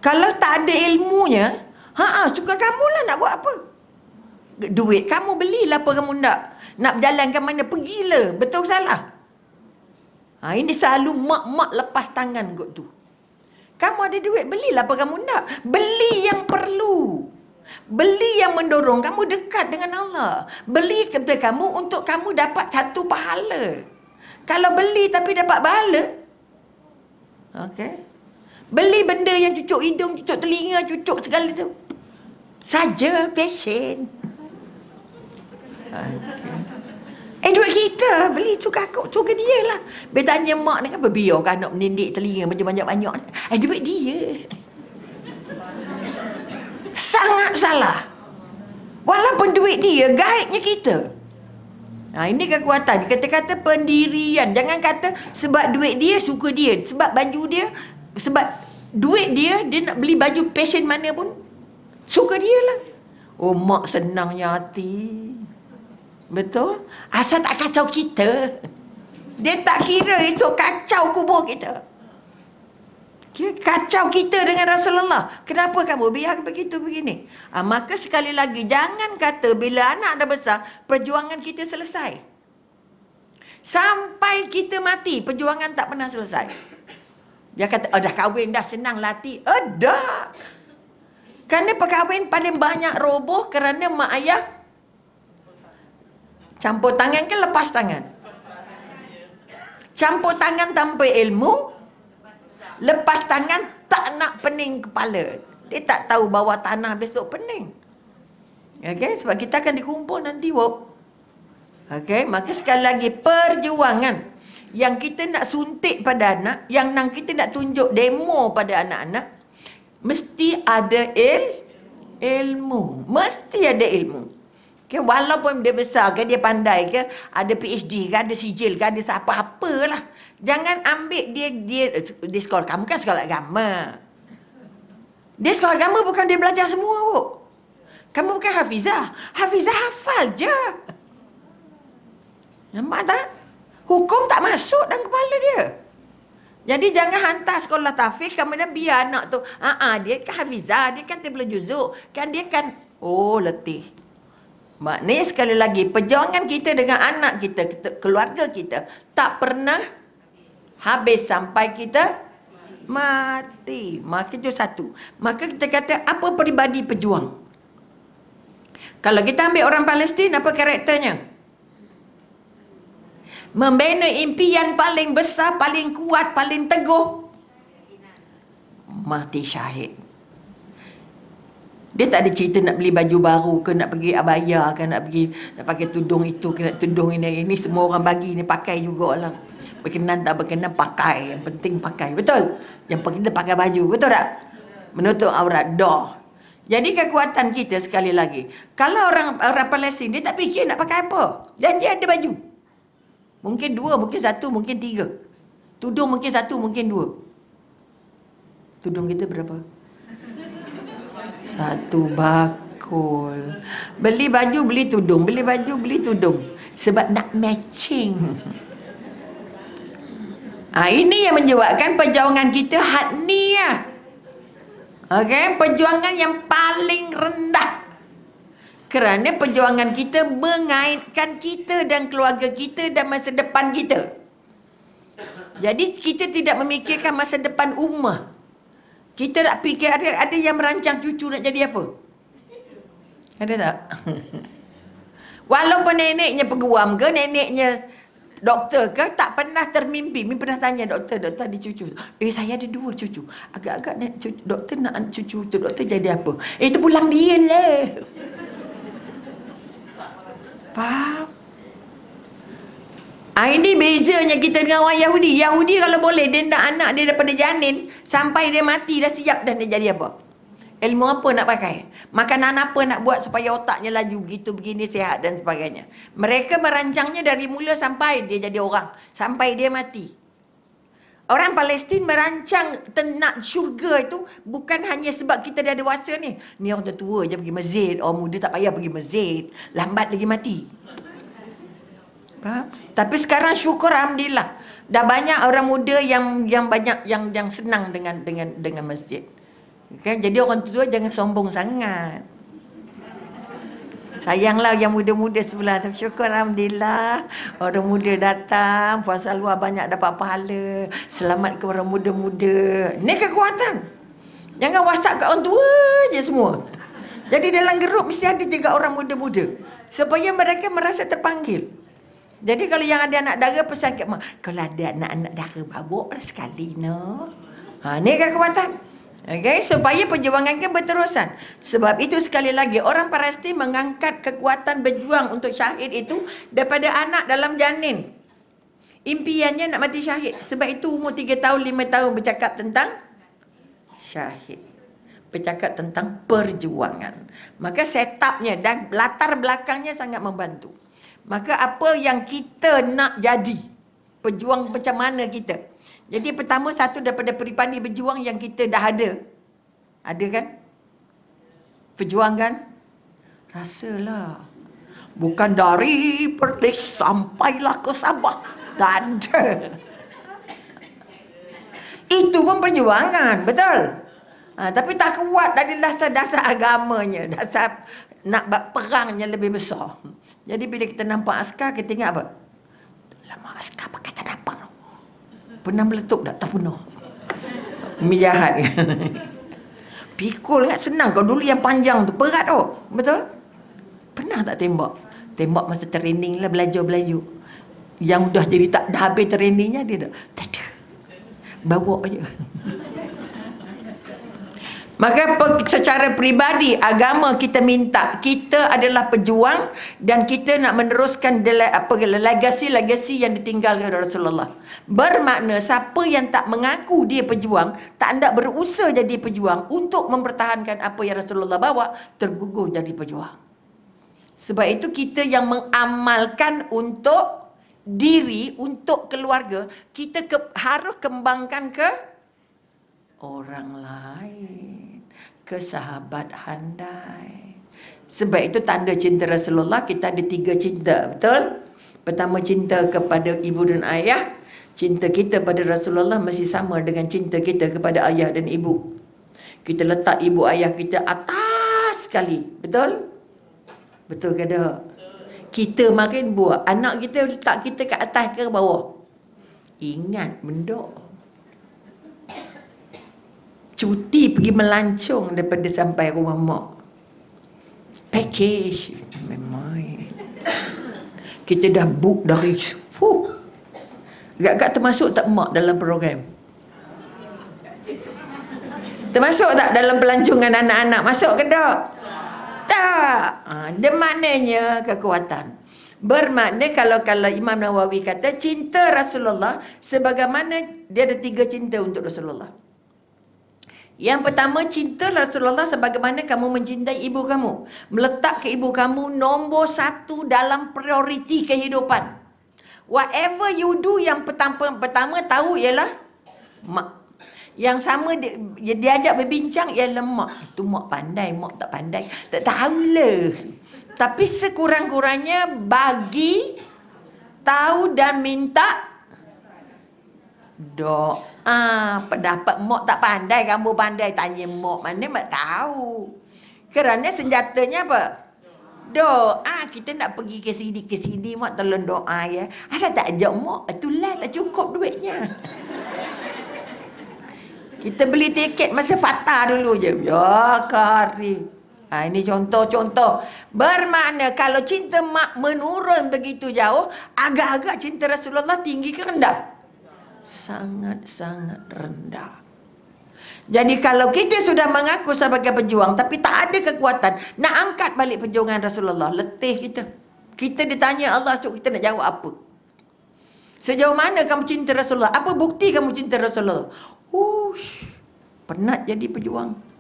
Kalau tak ada ilmunya, suka kamulah nak buat apa. Duit kamu belilah apa kamu nak berjalan ke mana, pergilah. Betul salah? Ini selalu mak-mak lepas tangan kot tu. Kamu ada duit, belilah apa kamu nak. Beli yang perlu. Beli yang mendorong kamu dekat dengan Allah. Beli kepada kamu untuk kamu dapat satu pahala. Kalau beli tapi dapat pahala, okey. Beli benda yang cucuk hidung, cucuk telinga, cucuk segala tu saja, passion. Duit kita beli suka dia lah. Dia tanya mak ni kan berbiar kan nak menindik telinga macam banyak-banyak. Duit dia. Sangat salah. Walaupun duit dia, guide-nya kita. Ini kekuatan. Kata-kata pendirian. Jangan kata sebab duit dia, suka dia. Sebab baju dia, sebab duit dia nak beli baju passion mana pun, suka dia lah. Mak senangnya hati. Betul? Asal tak kacau kita. Dia tak kira esok kacau kubur kita. Kacau kita dengan Rasulullah. Kenapa kamu biar begitu begini? Maka sekali lagi, jangan kata bila anak dah besar, perjuangan kita selesai. Sampai kita mati, perjuangan tak pernah selesai. Dia kata, dah kahwin, dah senang latih. Dah. Kerana perkahwin paling banyak roboh kerana mak ayah campur tangan ke lepas tangan? Campur tangan tanpa ilmu, lepas tangan tak nak pening kepala. Dia tak tahu bahawa tanah besok pening. Okey, sebab kita akan dikumpul nanti, okey, maka sekali lagi perjuangan yang kita nak suntik pada anak, yang kita nak tunjuk demo pada anak-anak, mesti ada ilmu. Mesti ada ilmu. Okay, walaupun dia besar ke, dia pandai ke, ada PhD ke, ada sijil ke, ada apa-apalah. Jangan ambil dia sekolah. Kamu kan sekolah agama. Dia sekolah agama bukan dia belajar semua. Kamu bukan hafizah. Hafizah hafal je. Nampak tak? Hukum tak masuk dalam kepala dia. Jadi jangan hantar sekolah tahfiz, kemudian biar anak tu, dia kan hafizah, dia kan tabligh juzuk, kan dia kan, letih. Maknanya sekali lagi, perjuangan kita dengan anak kita, keluarga kita, tak pernah habis sampai kita mati. Maka itu satu. Maka kita kata, apa peribadi pejuang? Kalau kita ambil orang Palestin, apa karakternya? Membina impian paling besar, paling kuat, paling teguh, mati syahid. Dia tak ada cerita nak beli baju baru ke, nak pergi abaya ke, nak pergi nak pakai tudung itu ke, nak tudung ini. Ini semua orang bagi ni, pakai jugalah. Berkenan tak berkenan, pakai. Yang penting pakai. Betul? Yang penting kita pakai baju. Betul tak? Menutup aurat. Dah. Jadi kekuatan kita sekali lagi. Kalau orang Palestin, dia tak fikir nak pakai apa. Dan dia ada baju. Mungkin 2, mungkin 1, mungkin 3. Tudung mungkin 1, mungkin 2. Tudung kita berapa? 1 bakul. Beli baju, beli tudung. Beli baju, beli tudung. Sebab nak matching. Ini yang menyebabkan perjuangan kita hatniah. Okey, perjuangan yang paling rendah. Kerana perjuangan kita mengaitkan kita dan keluarga kita dan masa depan kita. Jadi kita tidak memikirkan masa depan ummah. Kita nak fikir, ada yang merancang cucu nak jadi apa? Ada tak? Walaupun neneknya peguam ke, neneknya doktor ke, tak pernah termimpi. Mimi pernah tanya doktor ada cucu. Saya ada 2 cucu. Agak-agak doktor nak cucu tu, doktor jadi apa? Itu pulang dia lah. Faham? Ini bezanya kita dengan orang Yahudi. Yahudi kalau boleh, dia nak anak dia daripada janin, sampai dia mati dah siap dan dia jadi apa? Ilmu apa nak pakai? Makanan apa nak buat supaya otaknya laju, begitu, begini, sihat dan sebagainya. Mereka merancangnya dari mula sampai dia jadi orang. Sampai dia mati. Orang Palestin merancang nak syurga itu bukan hanya sebab kita dah dewasa ni. Ni orang tua je pergi masjid. Orang muda tak payah pergi masjid. Lambat lagi mati. Faham? Tapi sekarang syukur alhamdulillah. Dah banyak orang muda yang banyak yang senang dengan masjid. Okay? Jadi orang tua jangan sombong sangat. Sayanglah yang muda-muda sebelah. Tapi syukur alhamdulillah. Orang muda datang, puasa luar banyak dapat pahala. Selamat ke orang muda-muda. Ini kekuatan. Jangan WhatsApp kat orang tua je semua. Jadi dalam grup mesti ada juga orang muda-muda. Supaya mereka merasa terpanggil. Jadi kalau yang ada anak dara pesan kat mak, kalau ada anak-anak dara bawa lah sekali no. Ni kekuatan. Okay, supaya perjuangan kita berterusan. Sebab itu sekali lagi orang Palestin mengangkat kekuatan berjuang untuk syahid itu daripada anak dalam janin. Impiannya nak mati syahid. Sebab itu umur 3 tahun, 5 tahun bercakap tentang syahid. Bercakap tentang perjuangan. Maka setupnya dan latar belakangnya sangat membantu. Maka apa yang kita nak jadi, pejuang macam mana kita. Jadi pertama, satu daripada peribadi berjuang yang kita dah ada. Ada kan? Perjuang kan? Rasalah. Bukan dari Perlis sampailah ke Sabah. Tak ada. Itu pun perjuangan, betul? Tapi tak kuat dari dasar-dasar agamanya. Dasar nak perangnya lebih besar. Jadi bila kita nampak askar, kita ingat apa? Lama askar pakai tak nampak. Pernah meletup tak? Tak pernah. Ini jahat kan? Pikul kan senang. Kau dulu yang panjang tu berat tu. Betul? Pernah tak tembak? Tembak masa training lah, belajar-belajar. Yang dah jadi tak dah habis trainingnya, dia dah tak ada. Bawa je. Maka secara peribadi agama kita minta kita adalah pejuang dan kita nak meneruskan legasi-legasi yang ditinggalkan oleh Rasulullah. Bermakna siapa yang tak mengaku dia pejuang, tak hendak berusaha jadi pejuang untuk mempertahankan apa yang Rasulullah bawa, tergugur jadi pejuang. Sebab itu kita yang mengamalkan untuk diri, untuk keluarga, kita harus kembangkan ke orang lain, ke sahabat handai. Sebab itu tanda cinta Rasulullah, kita ada 3 cinta, betul? Pertama, cinta kepada ibu dan ayah. Cinta kita pada Rasulullah masih sama dengan cinta kita kepada ayah dan ibu. Kita letak ibu ayah kita atas sekali, betul? Betul ke tak? Kita makin buat, anak kita letak kita ke atas ke bawah? Ingat benda. Cuti pergi melancong daripada sampai rumah mak. Package memang. Kita dah book dari agak-agak termasuk tak mak dalam program? Termasuk tak dalam pelancongan anak-anak? Masuk ke tak? Tak. Dia maknanya kekuatan. Bermakna kalau Imam Nawawi kata cinta Rasulullah sebagaimana dia ada 3 cinta untuk Rasulullah. Yang pertama, cinta Rasulullah sebagaimana kamu mencintai ibu kamu. Meletak ke ibu kamu nombor 1 dalam prioriti kehidupan. Whatever you do, yang pertama tahu ialah mak. Yang sama dia ajak berbincang ialah mak. Itu mak pandai, mak tak pandai, tak tahulah. Tapi sekurang-kurangnya bagi tahu dan minta doa. Pendapat mak tak pandai, kamu pandai, tanya mak mana mak tahu. Kerana senjatanya apa? Doa. Kita nak pergi ke sini mak tolong doa ya. Asal tak ajak mak, itulah tak cukup duitnya. Kita beli tiket masa Fatah dulu je. Ya Karim. Ini contoh-contoh. Bermakna kalau cinta mak menurun begitu jauh, agak-agak cinta Rasulullah tinggi ke rendah? Sangat-sangat rendah. Jadi kalau kita sudah mengaku sebagai pejuang tapi tak ada kekuatan nak angkat balik perjuangan Rasulullah, letih kita. Kita ditanya Allah, kita nak jawab apa? Sejauh mana kamu cinta Rasulullah? Apa bukti kamu cinta Rasulullah? Penat jadi pejuang.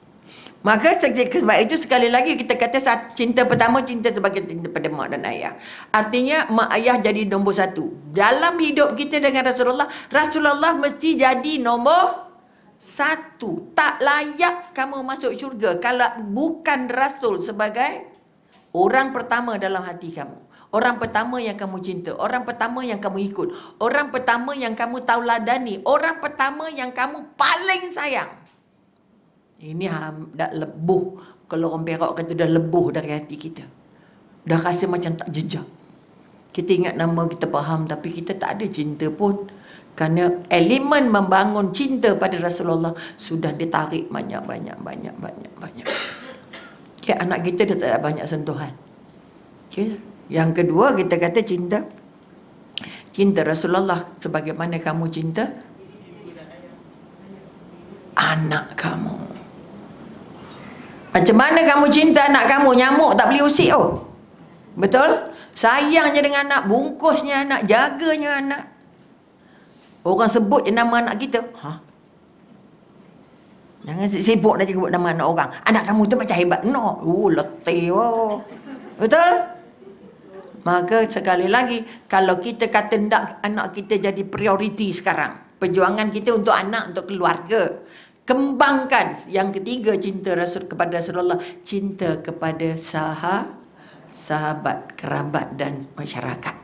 Maka sebab itu sekali lagi kita kata cinta pertama, cinta sebagai cinta pada mak dan ayah. Artinya mak ayah jadi nombor 1. Dalam hidup kita dengan Rasulullah, Rasulullah mesti jadi nombor 1. Tak layak kamu masuk syurga kalau bukan Rasul sebagai orang pertama dalam hati kamu. Orang pertama yang kamu cinta, orang pertama yang kamu ikut, orang pertama yang kamu tauladani, orang pertama yang kamu paling sayang. Ini dah lebuh. Kalau orang Perak kata dah lebuh dari hati kita. Dah rasa macam tak jejak. Kita ingat nama, kita faham, tapi kita tak ada cinta pun. Kerana elemen membangun cinta pada Rasulullah sudah ditarik banyak. Okay, anak kita dah tak ada banyak sentuhan. Okay. Yang kedua, kita kata cinta Rasulullah sebagaimana kamu cinta anak kamu. Macam mana kamu cinta anak kamu? Nyamuk tak boleh usik. Betul? Sayangnya dengan anak, bungkusnya anak, jaganya anak. Orang sebut je nama anak kita. Jangan sibuk nak sebut nama anak orang. Anak kamu tu macam hebat. No. Letih. Betul? Maka sekali lagi, kalau kita kata nak anak kita jadi prioriti sekarang, perjuangan kita untuk anak, untuk keluarga, kembangkan. Yang ketiga, cinta Rasul kepada Rasulullah, cinta kepada sahabat, kerabat dan masyarakat.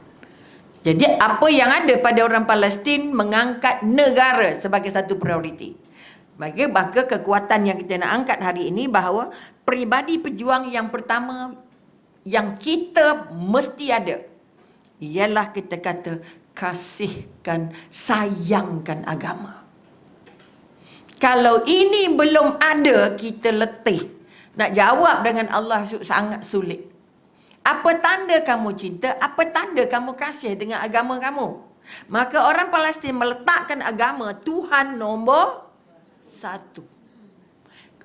Jadi apa yang ada pada orang Palestin mengangkat negara sebagai satu prioriti. Maka kekuatan yang kita nak angkat hari ini bahawa peribadi pejuang yang pertama yang kita mesti ada ialah kita kata kasihkan, sayangkan agama. Kalau ini belum ada, kita letih. Nak jawab dengan Allah sangat sulit. Apa tanda kamu cinta? Apa tanda kamu kasih dengan agama kamu? Maka orang Palestin meletakkan agama Tuhan nombor 1.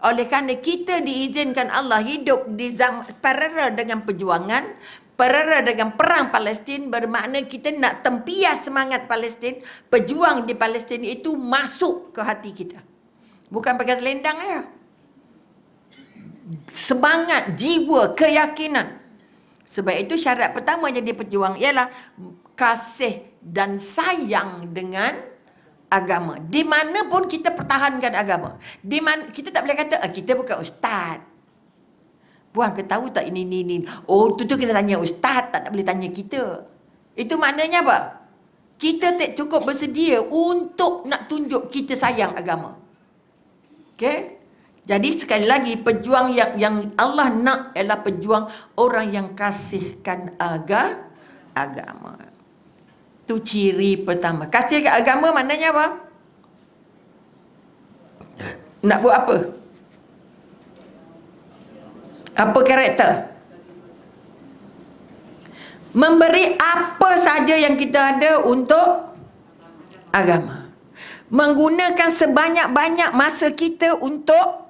Oleh kerana kita diizinkan Allah hidup di zaman paralel dengan perjuangan, paralel dengan perang Palestin, bermakna kita nak tempias semangat Palestin, pejuang di Palestin itu masuk ke hati kita. Bukan pakai selendang ya. Semangat, jiwa, keyakinan. Sebab itu syarat pertama jadi pejuang ialah kasih dan sayang dengan agama. Di mana pun kita pertahankan agama. Di mana kita tak boleh kata kita bukan ustaz. Puan ke tahu tak ini. Oh, tu kena tanya ustaz, tak boleh tanya kita. Itu maknanya apa? Kita tak cukup bersedia untuk nak tunjuk kita sayang agama. Okey? Jadi sekali lagi, pejuang yang Allah nak ialah pejuang orang yang kasihkan agama. Itu ciri pertama. Kasih ke agama maknanya apa? Nak buat apa? Apa karakter? Memberi apa saja yang kita ada untuk agama. Menggunakan sebanyak-banyak masa kita untuk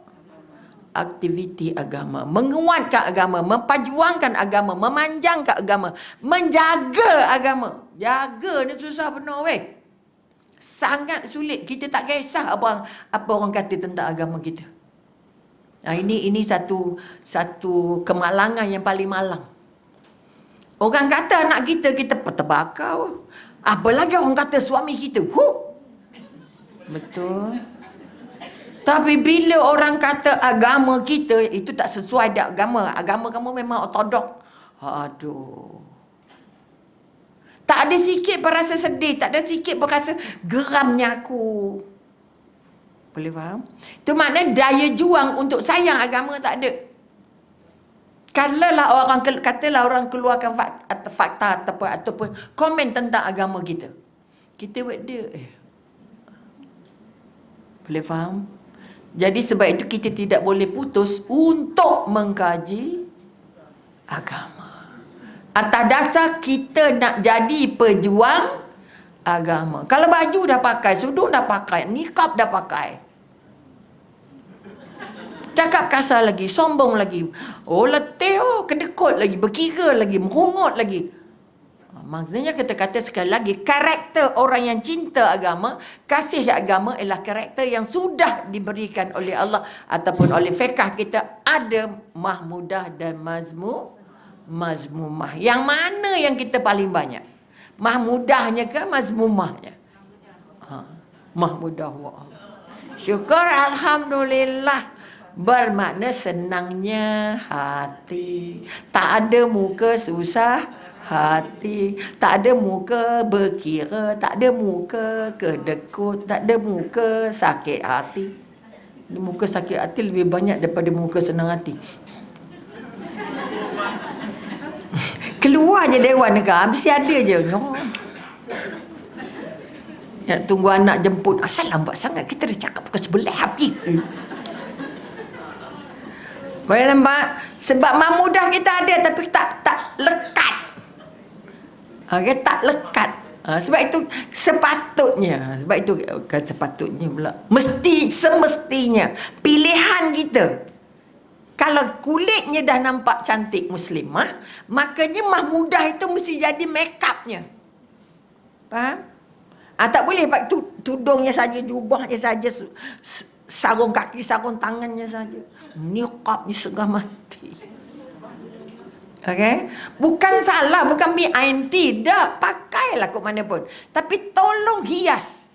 aktiviti agama. Menguatkan agama. Memperjuangkan agama. Memanjangkan agama. Menjaga agama. Jaga ni susah benar weh. Sangat sulit. Kita tak kisah apa orang kata tentang agama kita. Nah, ini satu kemalangan yang paling malang. Orang kata anak kita terbakar. Apalagi orang kata suami kita. Betul. Tapi bila orang kata agama kita itu tak sesuai dengan agama. Agama kamu memang ortodok. Aduh. Tak ada sikit pun rasa sedih. Tak ada sikit pun rasa geramnya aku. Boleh faham? Itu makna daya juang untuk sayang agama tak ada. Katalah orang keluarkan fakta ataupun komen tentang agama kita. Kita buat dia. Boleh faham? Jadi sebab itu kita tidak boleh putus untuk mengkaji agama. Atas dasar kita nak jadi pejuang agama. Kalau baju dah pakai, tudung dah pakai, niqab dah pakai, cakap kasar lagi, sombong lagi, letih, kedekut lagi, berkira lagi, merungut lagi. Maknanya kita kata sekali lagi, karakter orang yang cinta agama, kasih agama ialah karakter yang sudah diberikan oleh Allah ataupun oleh fiqh kita, ada mahmudah dan mazmumah. Yang mana yang kita paling banyak? Mahmudahnya ke mazmumahnya? Mahmudah wa Allah. Syukur alhamdulillah. Bermakna senangnya hati. Tak ada muka susah hati. Tak ada muka berkira. Tak ada muka kedekut. Tak ada muka sakit hati. Muka sakit hati lebih banyak daripada muka senang hati. Keluar je dewan negara, mesti ada je. Ya, tunggu anak jemput. Asal lambat sangat, kita dah cakap ke sebelah Hafiz. Boleh nampak? Sebab mahmudah kita ada tapi tak lekat. Okay, tak lekat. Sebab itu sepatutnya. Sebab itu kan sepatutnya pula. Semestinya. Pilihan kita. Kalau kulitnya dah nampak cantik muslimah, makanya mahmudah itu mesti jadi make upnya. Faham? Tak boleh pakai tudungnya saja, jubahnya saja, sarung kaki, sarung tangannya saja. Niqabnya setengah mati. Okey? Bukan salah, bukan behind, tidak. Pakailah ke mana pun. Tapi tolong hias.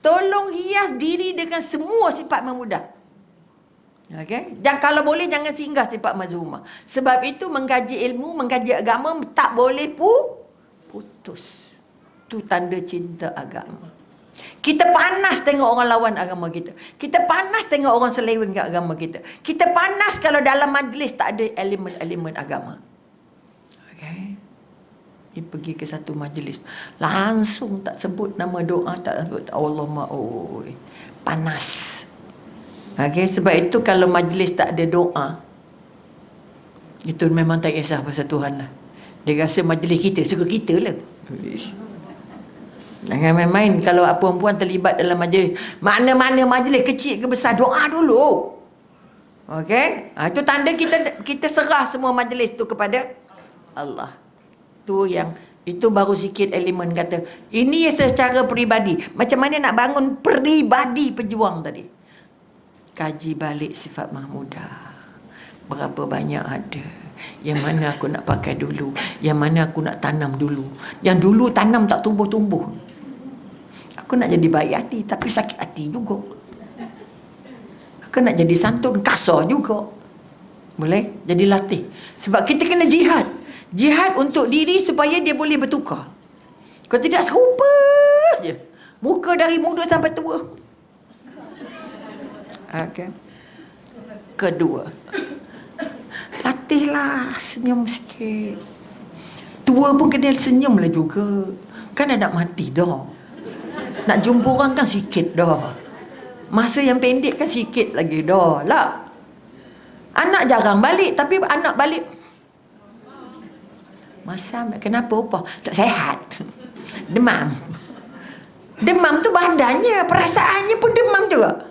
Tolong hias diri dengan semua sifat mahmudah. Okey? Dan kalau boleh jangan singgah sifat mazmumah. Sebab itu mengkaji ilmu, mengkaji agama tak boleh putus. Itu tanda cinta agama. Kita panas tengok orang lawan agama kita. Kita panas tengok orang seleweng kat agama kita. Kita panas kalau dalam majlis tak ada elemen-elemen agama. Okey. Dia pergi ke satu majlis, langsung tak sebut nama doa, tak sebut Allahumma oi. Panas. Okey, sebab itu kalau majlis tak ada doa, itu memang tak kisah pasal Tuhan lah. Dia rasa majlis kita, suka kita lah. Jangan main-main kalau perempuan terlibat dalam majlis. Mana-mana majlis, kecil ke besar, doa dulu. Okey? Itu tanda kita serah semua majlis tu kepada Allah. Itu baru sikit elemen kata. Ini secara peribadi. Macam mana nak bangun peribadi pejuang tadi? Kaji balik sifat mahmudah. Berapa banyak ada. Yang mana aku nak pakai dulu. Yang mana aku nak tanam dulu. Yang dulu tanam tak tumbuh-tumbuh. Aku nak jadi baik hati tapi sakit hati juga. Aku nak jadi santun, kasar juga. Boleh? Jadi latih. Sebab kita kena jihad. Jihad untuk diri supaya dia boleh bertukar. Kalau tidak serupa je. Muka dari muda sampai tua. Okey. Kedua, latihlah senyum sikit. Tua pun kena senyumlah juga. Kan dah nak mati dah. Nak jumpa orang kan sikit dah. Masa yang pendek kan sikit lagi dah lah. Anak jarang balik, tapi anak balik Masam, kenapa upah? Tak sehat. Demam. Demam tu badannya, perasaannya pun demam juga.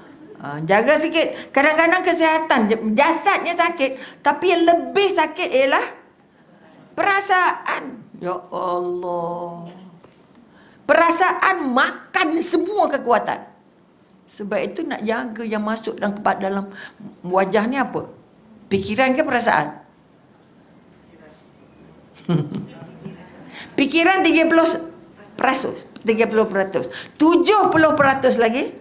Jaga sikit. Kadang-kadang kesihatan, jasadnya sakit, tapi yang lebih sakit ialah perasaan. Ya Allah. Perasaan makan semua kekuatan. Sebab itu nak jaga yang masuk dalam wajah ni apa? Pikiran ke perasaan? Pikiran 30%, 70% lagi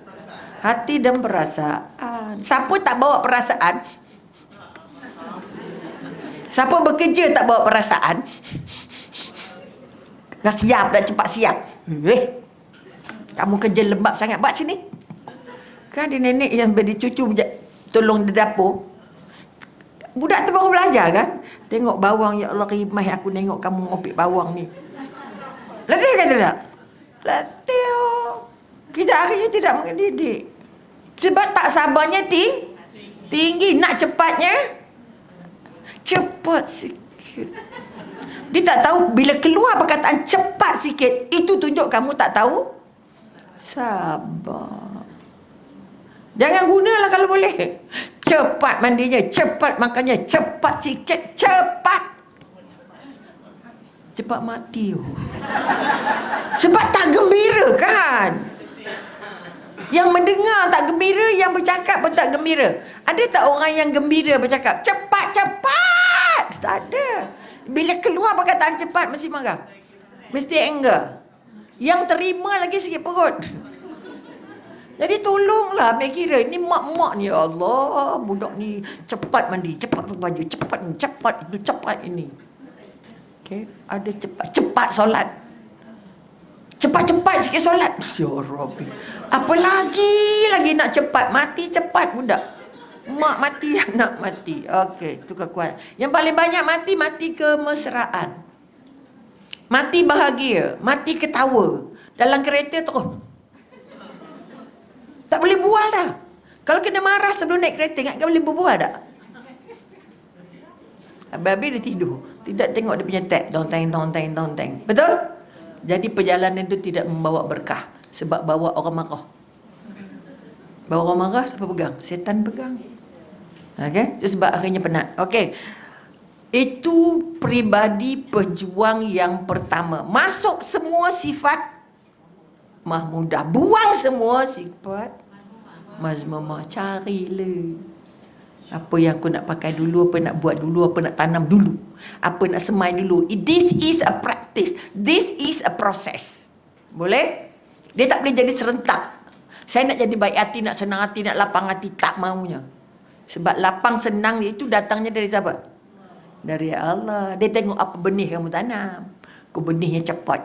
hati dan perasaan. Siapa tak bawa perasaan? Siapa bekerja tak bawa perasaan? Dah siap, dah cepat siap. Kamu kerja lembab sangat, buat sini. Kan ada nenek yang beri cucu tolong di dapur. Budak tu baru belajar kan. Tengok bawang, ya Allah rimah aku tengok kamu ngopik bawang ni. Letih kata tak? Letih. Kita akhirnya tidak mendidik. Sebab tak sabarnya tinggi. Nak cepatnya cepat sikit. Dia tak tahu bila keluar perkataan cepat sikit, itu tunjuk kamu tak tahu sabar. Jangan gunalah kalau boleh. Cepat mandinya, cepat makannya, cepat sikit, cepat. Cepat mati. Sebab tak gembira kan? Yang mendengar tak gembira, yang bercakap pun tak gembira. Ada tak orang yang gembira bercakap? Cepat, cepat. Tak ada. Bila keluar perkataan cepat, mesti marah. Mesti anger. Yang terima lagi sikit perut. Jadi tolonglah ambil kira. Ni mak-mak ni, ya Allah. Budak ni cepat mandi, cepat berbaju, cepat ni, cepat itu, cepat ini. Okay. Ada cepat. Cepat solat. Cepat-cepat sikit solat. Ya Rabbi. Apa lagi nak cepat. Mati cepat budak. Mak mati, anak mati. Okey, itu kekuatan. Yang paling banyak mati kemesraan. Mati bahagia. Mati ketawa. Dalam kereta terus. Tak boleh bual dah. Kalau kena marah sebelum naik kereta, ingat kan boleh berbual tak? Habis dia tidur. Tidak tengok dia punya tab. Donteng. Betul? Jadi perjalanan itu tidak membawa berkah. Sebab bawa orang marah. Bawa orang marah, siapa pegang? Setan pegang. Okey? Itu sebab akhirnya penat. Okey. Itu pribadi pejuang yang pertama. Masuk semua sifat mahmudah. Buang semua sifat mazmumah. Carilah. Apa yang aku nak pakai dulu, apa nak buat dulu, apa nak tanam dulu, apa nak semai dulu. This is a practice. This is a process. Boleh? Dia tak boleh jadi serentak. Saya nak jadi baik hati, nak senang hati, nak lapang hati. Tak maunya. Sebab lapang senang itu datangnya dari siapa? Dari Allah. Dia tengok apa benih kamu tanam. Kau benihnya cepat.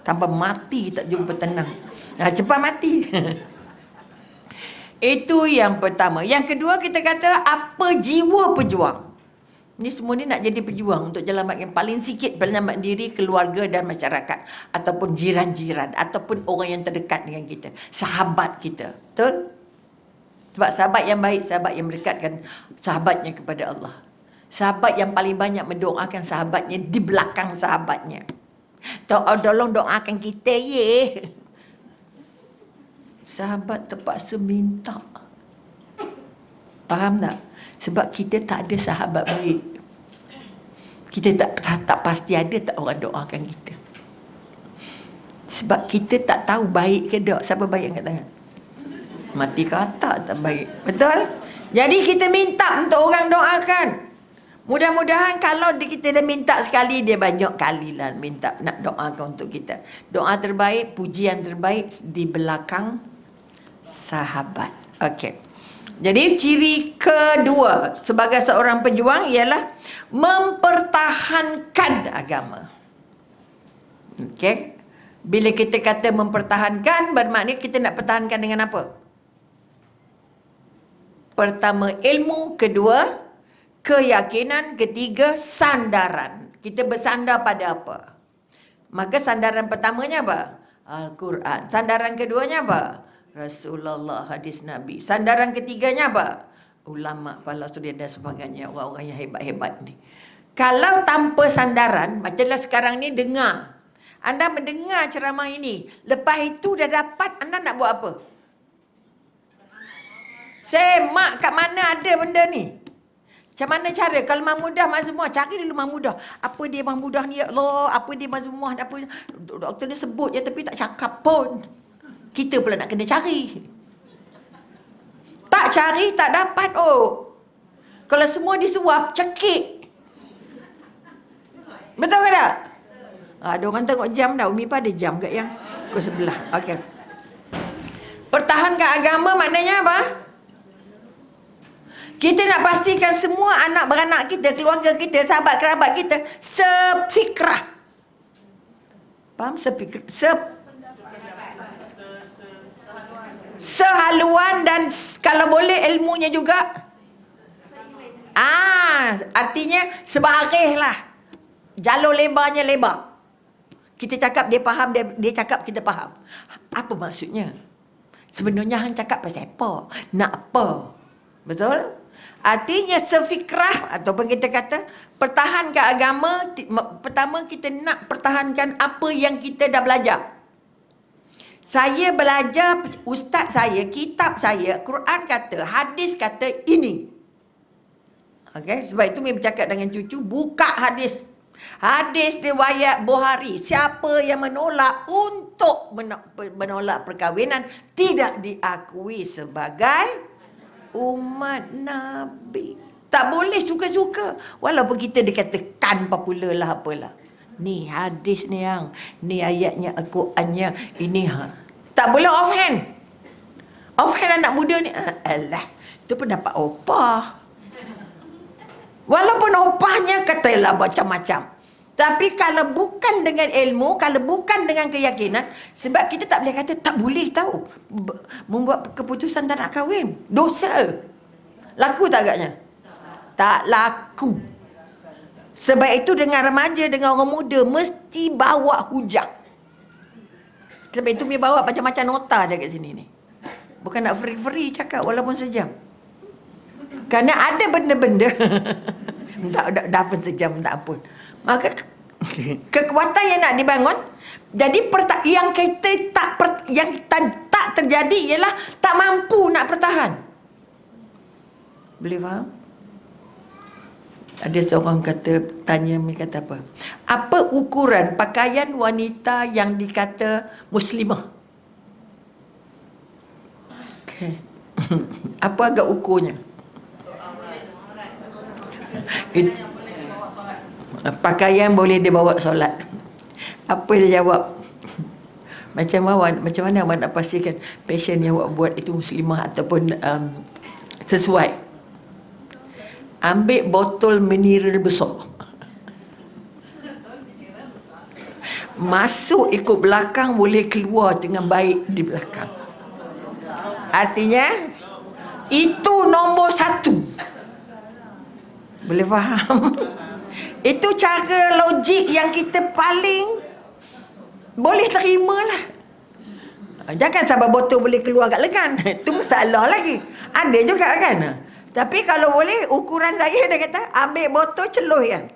Tanpa mati tak jumpa tenang. Cepat mati. Itu yang pertama. Yang kedua kita kata apa jiwa pejuang. Ini semua ni nak jadi pejuang untuk selamatkan paling sikit penyelamat diri, keluarga dan masyarakat. Ataupun jiran-jiran. Ataupun orang yang terdekat dengan kita. Sahabat kita. Betul? Sebab sahabat yang baik, sahabat yang mendekatkan sahabatnya kepada Allah. Sahabat yang paling banyak mendoakan sahabatnya di belakang sahabatnya. Tolong doakan kita ye. Sahabat terpaksa minta. Faham tak? Sebab kita tak ada sahabat baik. Kita tak pasti ada tak orang doakan kita. Sebab kita tak tahu baik ke tak. Siapa baik angkat tangan? Mati kata tak baik. Betul? Jadi kita minta untuk orang doakan. Mudah-mudahan kalau kita dah minta sekali, dia banyak kali lah minta nak doakan untuk kita. Doa terbaik, pujian terbaik di belakang sahabat. Okey. Jadi ciri kedua sebagai seorang pejuang ialah mempertahankan agama. Okey. Bila kita kata mempertahankan, bermakna kita nak pertahankan dengan apa? Pertama ilmu, kedua keyakinan, ketiga sandaran. Kita bersandar pada apa? Maka sandaran pertamanya apa? Al-Quran. Sandaran keduanya apa? Rasulullah, hadis Nabi. Sandaran ketiganya apa? Ulama, para suri dan sebagainya, orang-orang yang hebat-hebat ni. Kalau tanpa sandaran, macamlah sekarang ni dengar. Anda mendengar ceramah ini. Lepas itu dah dapat, anda nak buat apa? Semak kat mana ada benda ni. Macam mana cara? Kalau Mahmudah, Mazmumah, cari dulu Mahmudah. Apa dia Mahmudah ni, ya Allah? Apa dia Mazmumah? Apa doktor ni sebut je tapi tak cakap pun. Kita pula nak kena cari. Tak cari, tak dapat. Oh, kalau semua disuap, cekik. Betul ke tak? Ada orang tengok jam dah. Umi pun ada jam kat yang ke sebelah. Okey. Pertahankan agama maknanya apa? Kita nak pastikan semua anak beranak kita, keluarga kita, sahabat kerabat kita sefikrah. Faham? Sehaluan dan kalau boleh ilmunya juga. Artinya sebaris lah. Jalur lebarnya lebar. Kita cakap dia faham, dia cakap kita faham. Apa maksudnya? Sebenarnya hang cakap pasal apa? Nak apa? Betul? Artinya sefikrah ataupun kita kata pertahankan agama. Pertama kita nak pertahankan apa yang kita dah belajar. Saya belajar, ustaz saya, kitab saya, Quran kata, hadis kata ini. Okay? Sebab itu saya bercakap dengan cucu, buka hadis. Hadis riwayat Bukhari. Siapa yang menolak untuk menolak perkahwinan tidak diakui sebagai umat Nabi. Tak boleh suka-suka. Walaupun kita dikatakan popular lah apalah. Ni hadis ni yang, ni ayatnya Al-Qurannya, ini tak boleh offhand. Offhand anak muda ni, alah, tu pun dapat opah. Walaupun opahnya katalah macam-macam. Tapi kalau bukan dengan ilmu, kalau bukan dengan keyakinan, sebab kita tak boleh kata tak boleh tahu. Membuat keputusan tak nak kahwin. Dosa. Laku tak agaknya? Tak laku. Sebab itu dengan remaja, dengan orang muda, mesti bawa hujah. Sebab itu dia bawa macam-macam nota dekat sini ni. Bukan nak free-free cakap walaupun sejam. Kerana ada benda-benda dah pun sejam, tak pun. Maka kekuatan yang nak dibangun. Jadi yang kita tak terjadi ialah tak mampu nak bertahan. Boleh faham? Ada seorang tanya apa? Apa ukuran pakaian wanita yang dikata muslimah? Okay. Apa agak ukurnya? Pakaian boleh dibawa solat. Apa dia jawab? Macam mana awak nak pastikan passion yang awak buat itu muslimah ataupun sesuai? Ambil botol mineral besar, masuk ikut belakang, boleh keluar dengan baik di belakang. Artinya itu nombor 1. Boleh faham? Itu cara logik yang kita paling boleh terima lah. Jangan sampai botol boleh keluar kat lengan. Itu masalah lagi. Ada juga kan. Tapi kalau boleh, ukuran saya dia kata ambil botol celuh kan.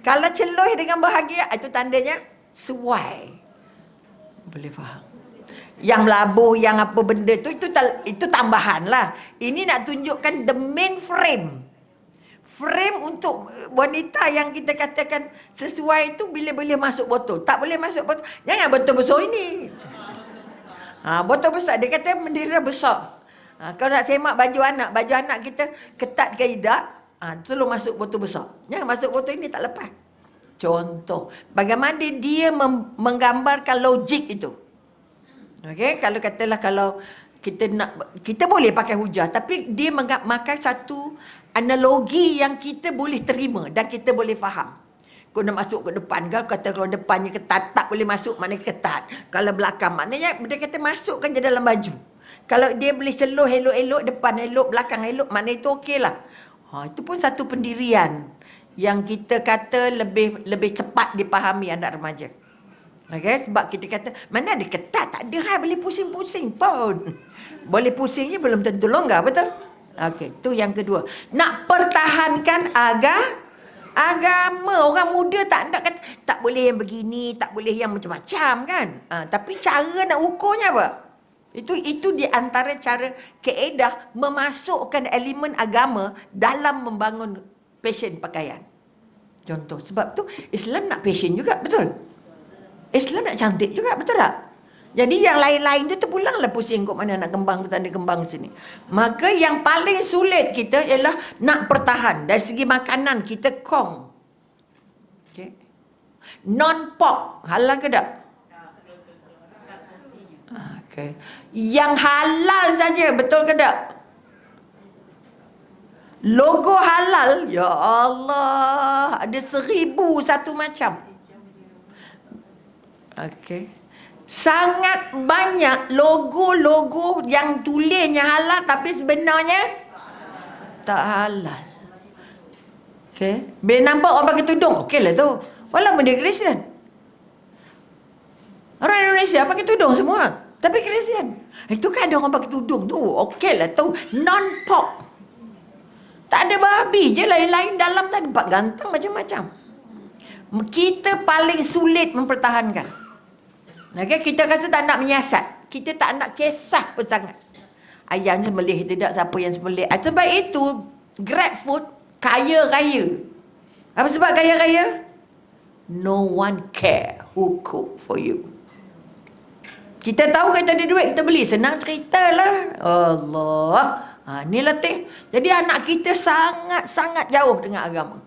Kalau celuh dengan bahagia, itu tandanya sesuai. Boleh faham? Yang labuh, yang apa benda tu, itu tambahan lah. Ini nak tunjukkan the main frame. Frame untuk wanita yang kita katakan sesuai itu bila boleh masuk botol. Tak boleh masuk botol. Jangan botol besar ini. Botol besar. Dia kata bendera besar. Kalau nak semak baju anak kita ketat ke tidak, tolong masuk botol besar. Jangan masuk botol ini, tak lepas. Contoh. Bagaimana dia menggambarkan logik itu. Okey, kalau katalah kalau kita boleh pakai hujah, tapi dia memakai satu analogi yang kita boleh terima dan kita boleh faham. Kau nak masuk ke depan, kalau depannya ketat, tak boleh masuk, mana ketat. Kalau belakang, maknanya dia kata masukkan je dalam baju. Kalau dia boleh celuh elok-elok, depan elok, belakang elok, maknanya itu okeylah. Itu pun satu pendirian yang kita kata lebih cepat dipahami anak remaja. Okay, sebab kita kata, mana ada ketat, tak ada, boleh pusing-pusing pun. Boleh pusing je, belum tentu longgar, betul? Okey, tu yang kedua. Nak pertahankan Agama orang muda tak nak kata tak boleh yang begini, tak boleh yang macam-macam kan. Tapi cara nak ukurnya apa? Itu di antara cara kaedah memasukkan elemen agama dalam membangun fashion pakaian. Contoh, sebab tu Islam nak fashion juga, betul? Islam nak cantik juga, betul tak? Jadi yang lain-lain tu terpulanglah pusing kok mana nak kembang ke sana, kembang ke sini. Maka yang paling sulit kita ialah nak pertahan. Dari segi makanan kita kong. Okay. Non-pork, halal ke tak? Okay. Yang halal saja, betul ke tak? Logo halal, ya Allah, ada 1000 satu macam. Okey. Sangat banyak logo-logo yang tulisnya halal tapi sebenarnya tak halal. Okey. Bila nampak orang pakai tudung, okeylah tu. Walaupun dia Kristian. Orang Indonesia pakai tudung semua, tapi Kristian. Itu kan ada orang pakai tudung tu, okeylah tu. Non-pork. Tak ada babi je, lain-lain dalam tak ada gantang macam-macam. Kita paling sulit mempertahankan. Okay? Kita rasa tak nak menyiasat. Kita tak nak kisah pun sangat. Ayam sembelih tidak, siapa yang sembelih. Sebab itu Grab Food kaya-kaya. Apa sebab kaya-kaya? No one care who cook for you. Kita tahu kita ada duit, kita beli. Senang cerita lah. Allah. Ni letih. Jadi anak kita sangat-sangat jauh dengan agama.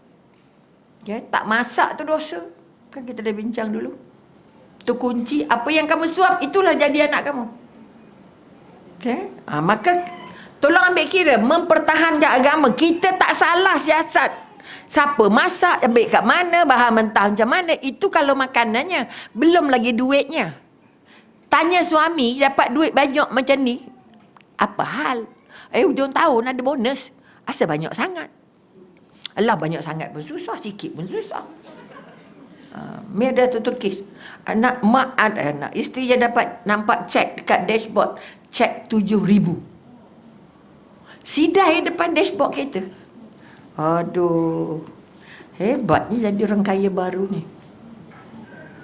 Okay? Tak masak tu dosa. Kan kita dah bincang dulu. Tu kunci. Apa yang kamu suap, itulah jadi anak kamu. Okay? Maka tolong ambil kira. Mempertahankan agama. Kita tak salah siasat. Siapa masak, ambil kat mana, bahan mentah macam mana. Itu kalau makanannya. Belum lagi duitnya. Tanya suami, dapat duit banyak macam ni. Apa hal? Hujung tahun ada bonus. Asal banyak sangat? Alah, banyak sangat pun susah, sikit pun susah. Mi ada satu kes. Anak isteri dia dapat nampak cek dekat dashboard. Cek 7,000. Sidai depan dashboard kereta. Aduh. Hebatnya jadi orang kaya baru ni.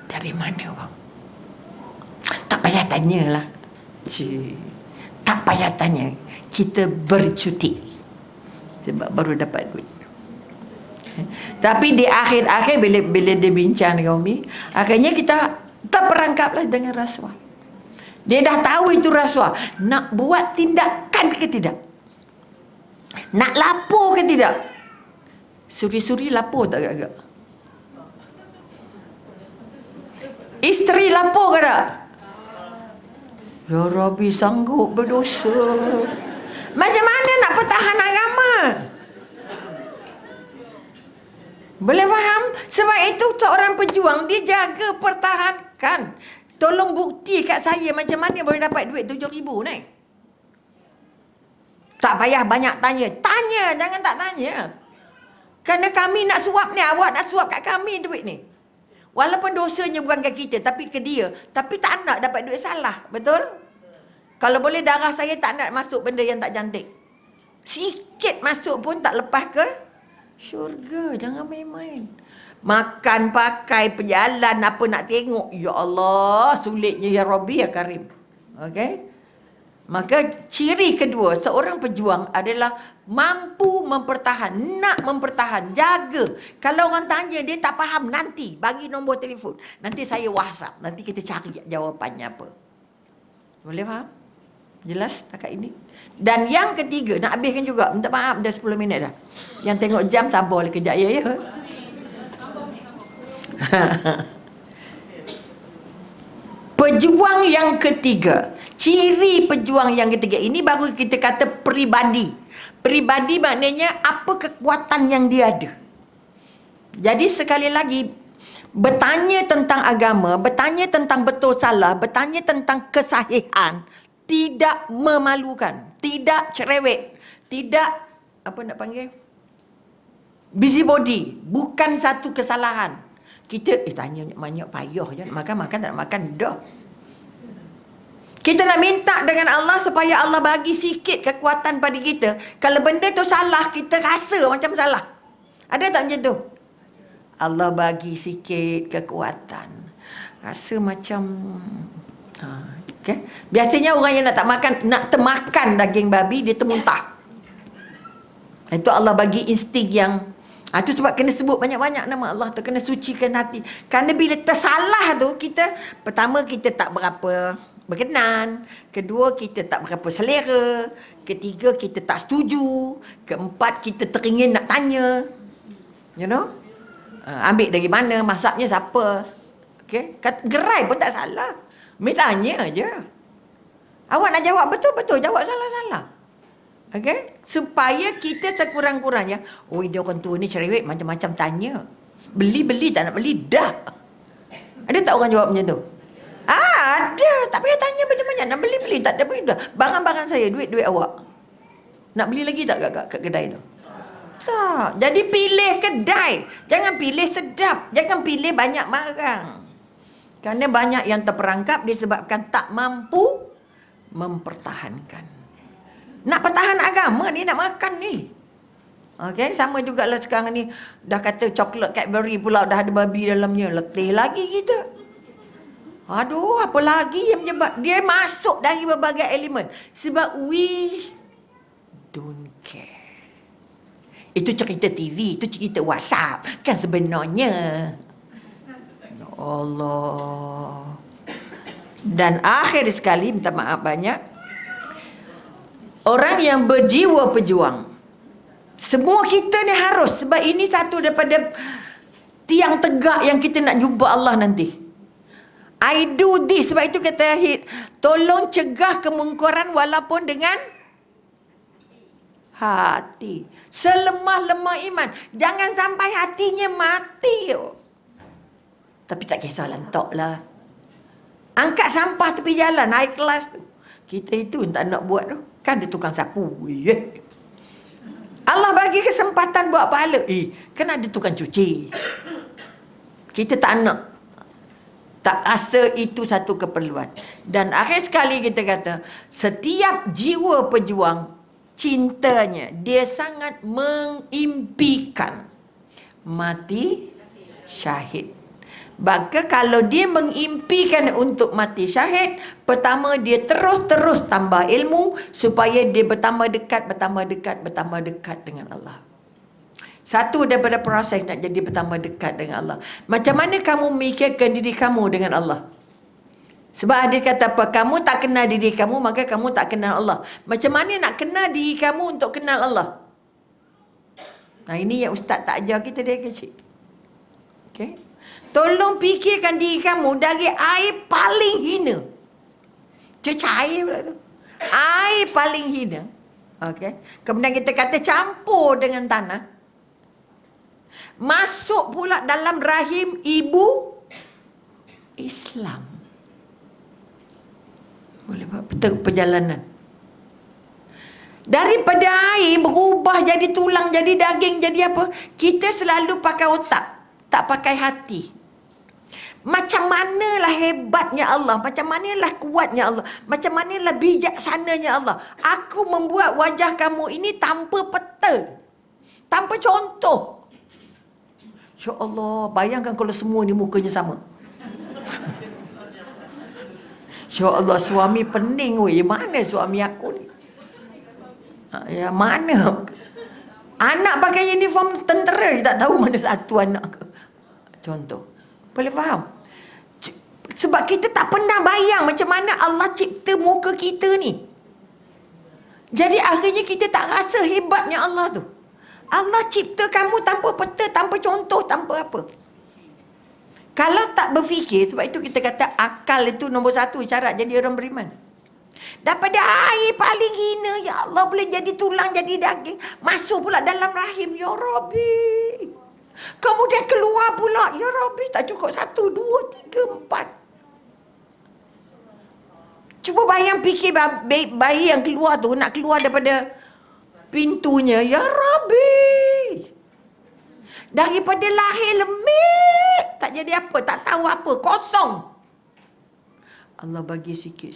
Dari mana bang? Tak payah tanyalah. Tak payah tanya. Kita bercuti. Sebab baru dapat duit. Tapi di akhir-akhir bila dia bincang dengan Umi, akhirnya kita terperangkaplah dengan rasuah. Dia dah tahu itu rasuah. Nak buat tindakan ke tidak? Nak lapor ke tidak? Suri-suri lapor tak agak-agak? Isteri lapor ke tak? Ya Rabbi, sanggup berdosa. Macam mana nak pertahan agama? Boleh faham? Sebab itu seorang pejuang, dia jaga pertahankan. Tolong bukti kat saya macam mana boleh dapat duit 7,000 ni. Tak payah banyak tanya. Tanya, jangan tak tanya. Kerana kami nak suap ni, awak nak suap kat kami duit ni. Walaupun dosanya bukan kat kita, tapi ke dia. Tapi tak nak dapat duit salah. Betul? Kalau boleh darah saya tak nak masuk benda yang tak cantik. Sikit masuk pun tak lepas ke syurga. Jangan main-main. Makan, pakai, perjalan, apa nak tengok. Ya Allah, sulitnya ya Rabbi ya Karim. Okey? Maka ciri kedua seorang pejuang adalah mampu mempertahan, nak mempertahan, jaga. Kalau orang tanya dia tak faham, nanti bagi nombor telefon. Nanti saya WhatsApp, nanti kita cari jawapannya apa. Boleh faham? Jelas takat ini? Dan yang ketiga, nak habiskan juga. Minta maaf dah 10 minit dah. Yang tengok jam sabar kejap ya. Pejuang yang ketiga. Ciri pejuang yang ketiga ini baru kita kata peribadi. Peribadi maknanya apa kekuatan yang dia ada. Jadi sekali lagi, bertanya tentang agama, bertanya tentang betul salah, bertanya tentang kesahihan, tidak memalukan, tidak cerewet, tidak apa nak panggil, busybody, bukan satu kesalahan. Kita tanya banyak payah je, nak makan tak nak makan dah. Kita nak minta dengan Allah supaya Allah bagi sikit kekuatan pada kita. Kalau benda tu salah, kita rasa macam salah. Ada tak macam tu? Allah bagi sikit kekuatan. Rasa macam okay. Biasanya orang yang nak termakan daging babi, dia termuntah. Itu Allah bagi insting yang itu sebab kena sebut banyak-banyak nama Allah tu, kena sucikan hati. Kerana bila tersalah tu, pertama kita tak berapa berkenan, kedua kita tak berapa selera, ketiga kita tak setuju, keempat kita teringin nak tanya, you know, ambil dari mana, masaknya siapa, okay? Gerai pun tak salah, tanya aja. Awak nak jawab betul-betul, jawab salah-salah. Okay? Supaya kita sekurang-kurangnya, dia orang tua ni cerewet, macam-macam tanya. Beli tak nak beli, dah. Ada tak orang jawab macam tu? Ada. Tak payah tanya banyak-banyak. Nak beli, tak ada beli dah. Barang-barang saya, duit-duit awak. Nak beli lagi tak kat kedai tu? Tak. Jadi pilih kedai. Jangan pilih sedap. Jangan pilih banyak barang. Kerana banyak yang terperangkap disebabkan tak mampu mempertahankan. Nak pertahan agama ni, nak makan ni. Okay, sama jugalah sekarang ni. Dah kata coklat Cadbury pula dah ada babi dalamnya. Letih lagi kita. Aduh, apa lagi yang menyebab dia masuk dari berbagai elemen. Sebab we don't care. Itu cerita TV, itu cerita WhatsApp. Kan sebenarnya. Ya Allah. Dan akhir sekali, minta maaf banyak. Orang yang berjiwa pejuang. Semua kita ni harus. Sebab ini satu daripada tiang tegak yang kita nak jumpa Allah nanti. I do this. Sebab itu kata tolong cegah kemungkaran walaupun dengan hati. Selemah-lemah iman. Jangan sampai hatinya mati. Tapi tak kisahlah, entok lah. Angkat sampah tepi jalan, high class tu. Kita itu tak nak buat tu. Kan dia tukang sapu. Allah bagi kesempatan buat pahala. Kan ada tukang cuci. Kita tak nak. Tak rasa itu satu keperluan. Dan akhir sekali kita kata, setiap jiwa pejuang, cintanya, dia sangat mengimpikan mati syahid. Maka kalau dia mengimpikan untuk mati syahid, pertama dia terus-terus tambah ilmu supaya dia bertambah dekat dengan Allah. Satu daripada proses nak jadi bertambah dekat dengan Allah. Macam mana kamu memikirkan diri kamu dengan Allah? Sebab ada kata apa? Kamu tak kenal diri kamu, maka kamu tak kenal Allah. Macam mana nak kenal diri kamu untuk kenal Allah? Nah, ini yang ustaz tak ajar kita dari kecil. Okay? Tolong fikirkan diri kamu dari air paling hina. Cecair pula tu. Air paling hina. Okay. Kemudian kita kata campur dengan tanah. Masuk pula dalam rahim ibu Islam. Boleh buat perjalanan. Daripada air berubah jadi tulang, jadi daging, jadi apa? Kita selalu pakai otak. Tak pakai hati. Macam manalah hebatnya Allah, macam manalah kuatnya Allah, macam manalah bijaksananya Allah. Aku membuat wajah kamu ini tanpa peta, tanpa contoh. Ya Allah, bayangkan kalau semua ni mukanya sama. Ya Allah, suami pening weh, mana suami aku ni? Ya mana? Anak pakai uniform tentera je tak tahu mana satu anak. Contoh. Boleh faham? Sebab kita tak pernah bayang macam mana Allah cipta muka kita ni. Jadi akhirnya kita tak rasa hebatnya Allah tu. Allah cipta kamu tanpa peta, tanpa contoh, tanpa apa. Kalau tak berfikir, sebab itu kita kata akal itu nombor satu syarat jadi orang beriman. Daripada air paling hina, ya Allah, boleh jadi tulang, jadi daging. Masuk pula dalam rahim, ya Rabbi. Kemudian keluar pula, ya Rabbi, tak cukup 1, 2, 3, 4. Cuba bayang fikir bayi yang keluar tu, nak keluar daripada pintunya, ya Rabbi. Daripada lahir lemik, tak jadi apa, tak tahu apa, kosong. Allah bagi sikit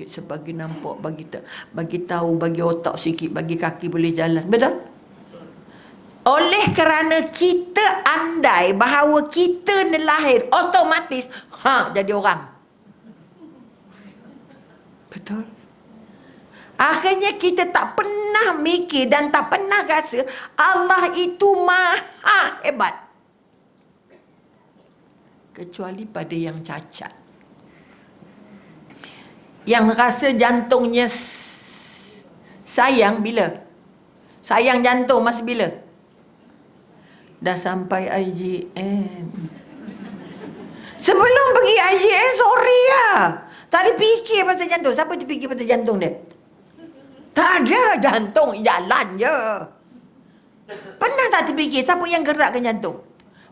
sebagi nampak, bagi tahu, bagi otak sikit, bagi kaki boleh jalan. Betul? oleh kerana kita andai bahawa kita ni lahir otomatis jadi orang. Betul. Akhirnya kita tak pernah mikir dan tak pernah rasa Allah itu maha hebat. Kecuali pada yang cacat. Yang rasa jantungnya sayang bila? Sayang jantung masa bila? Dah sampai IJN. Sebelum pergi IJN, sorry lah. Tak ada fikir pasal jantung. Siapa terfikir pasal jantung dia? Tak ada, jantung jalan je. Pernah tak terfikir siapa yang gerakkan jantung?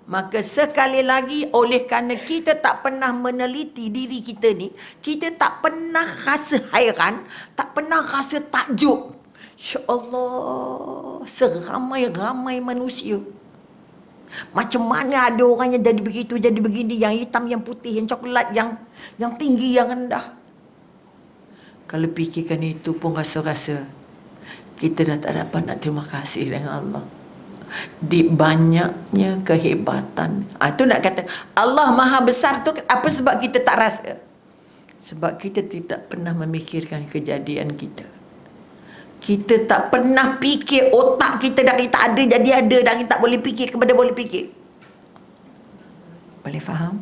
Maka sekali lagi, oleh kerana kita tak pernah meneliti diri kita ni, kita tak pernah rasa hairan, tak pernah rasa takjub. Ya Allah, seramai-ramai manusia. Macam mana ada orang yang jadi begitu, jadi begini, yang hitam, yang putih, yang coklat, yang tinggi, yang rendah. Kalau fikirkan itu pun rasa-rasa kita dah tak dapat nak terima kasih dengan Allah. Di banyaknya kehebatan. Itu nak kata Allah Maha Besar tu apa sebab kita tak rasa? Sebab kita tidak pernah memikirkan kejadian kita. Kita tak pernah fikir otak kita dari tak ada jadi ada, dari tak boleh fikir kepada boleh fikir. Boleh faham?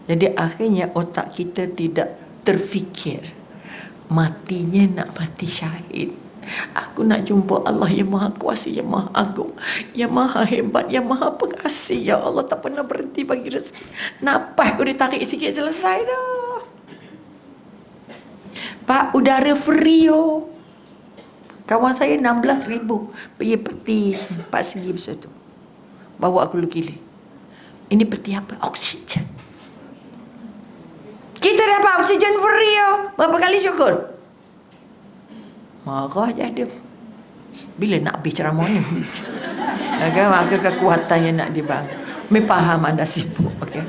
Jadi akhirnya otak kita tidak terfikir. Matinya nak mati syahid. Aku nak jumpa Allah yang Maha Kuasa, yang Maha Agung, yang Maha Hebat, yang Maha Pengasih. Ya Allah, tak pernah berhenti bagi rezeki. Napas aku ditarik sikit selesai dah. Pak, udara free oh. Kawan saya 16,000 pergi peti 4 segi besar tu. Bawa aku lukis. Ini peti apa? Oksigen. Kita dapat oksigen free oh. Berapa kali syukur? Marah je ada. Bila nak habis ceramah ni? Okay, maka kekuatannya nak dibangun. Mereka faham anda sibuk. Okay.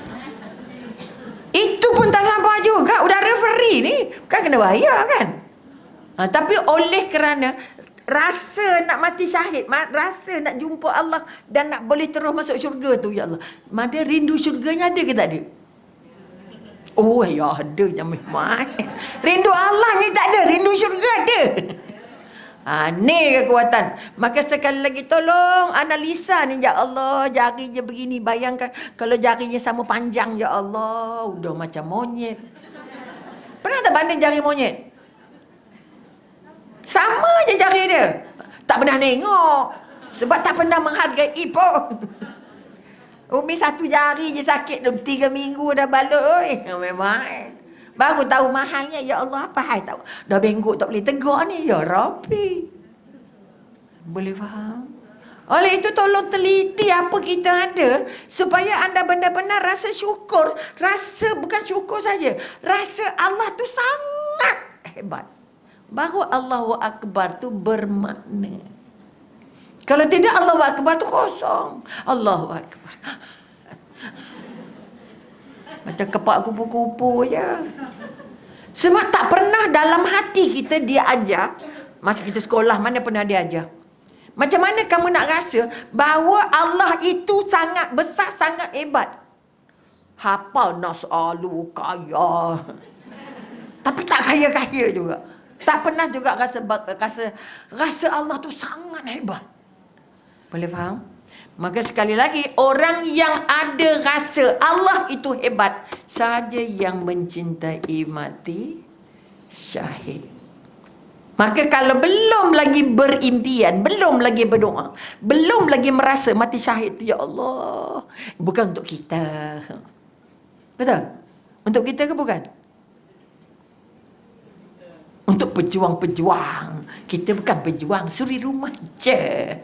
Itu pun tak sabar juga. Udara free ni kan kena bayar kan? Tapi oleh kerana rasa nak mati syahid, rasa nak jumpa Allah dan nak boleh terus masuk syurga tu, ya Allah. Mana rindu syurganya ada ke tak ada? Oh ya ada, jangan main. Rindu Allah ni tak ada, rindu syurga ada. Ni kekuatan. Maka sekali lagi tolong analisa ni, ya Allah, jarinya begini. Bayangkan kalau jarinya sama panjang, ya Allah, udah macam monyet. Pernah tak banding jari monyet? Sama je jari dia. Tak pernah tengok. Sebab tak pernah menghargai pun. Umi satu jari je sakit 3 minggu dah balut. Memang. Baru tahu mahalnya. Ya Allah, apa hal tahu. Dah bengkok tak boleh tegak ni. Ya Rabbi. Boleh faham? Oleh itu tolong teliti apa kita ada. Supaya anda benar-benar rasa syukur. Rasa bukan syukur saja. Rasa Allah tu sangat hebat. Baru Allahu Akbar tu bermakna. Kalau tidak Allahu Akbar tu kosong. Allahu Akbar. Macam kepak kupu-kupu je. Sebab tak pernah dalam hati kita dia ajar. Masa kita sekolah mana pernah dia ajar. Macam mana kamu nak rasa bahawa Allah itu sangat besar, sangat hebat. Hafal nas'alu kaya. Tapi tak kaya-kaya juga. Tak pernah juga rasa Allah tu sangat hebat. Boleh faham? Maka sekali lagi, orang yang ada rasa Allah itu hebat sahaja yang mencintai mati syahid. Maka kalau belum lagi berimpian, belum lagi berdoa, belum lagi merasa mati syahid tu, ya Allah, bukan untuk kita. Betul? Untuk kita ke bukan? Untuk pejuang-pejuang. Kita bukan pejuang, suri rumah je.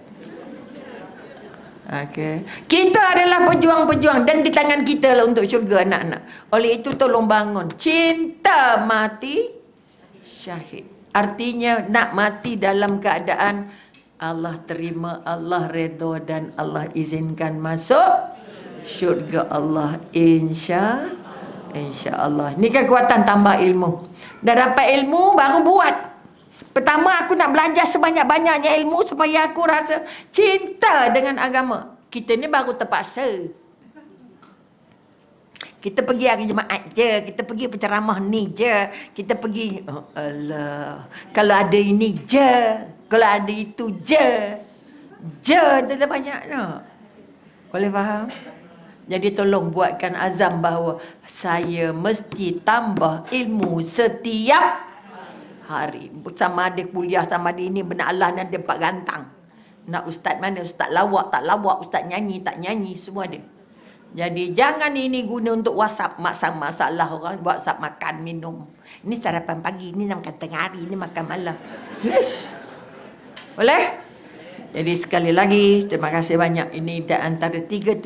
Okay. Kita adalah pejuang-pejuang dan di tangan kita lah untuk syurga anak-anak. Oleh itu tolong bangun cinta mati syahid. Artinya nak mati dalam keadaan Allah terima, Allah redha dan Allah izinkan masuk syurga Allah, insya-Allah. Ni kekuatan tambah ilmu. Dah dapat ilmu baru buat. Pertama, aku nak belajar sebanyak-banyaknya ilmu supaya aku rasa cinta dengan agama. Kita ni baru terpaksa. Kita pergi hari Jumaat je, kita pergi penceramah ni je, kita pergi, oh Allah, kalau ada ini je, kalau ada itu je dah banyak nak. Boleh faham? Jadi tolong buatkan azam bahawa saya mesti tambah ilmu setiap hari. Sama ada kuliah, sama ada ini, benar Allah ni ada 4 gantang. Nak ustaz mana, ustaz lawak, tak lawak, ustaz nyanyi, tak nyanyi, semua ada. Jadi jangan ini guna untuk WhatsApp masalah orang WhatsApp makan minum. Ini sarapan pagi, ini makan tengah hari, ini makan malam. Yes. Boleh? Jadi sekali lagi terima kasih banyak. Ini di antara tiga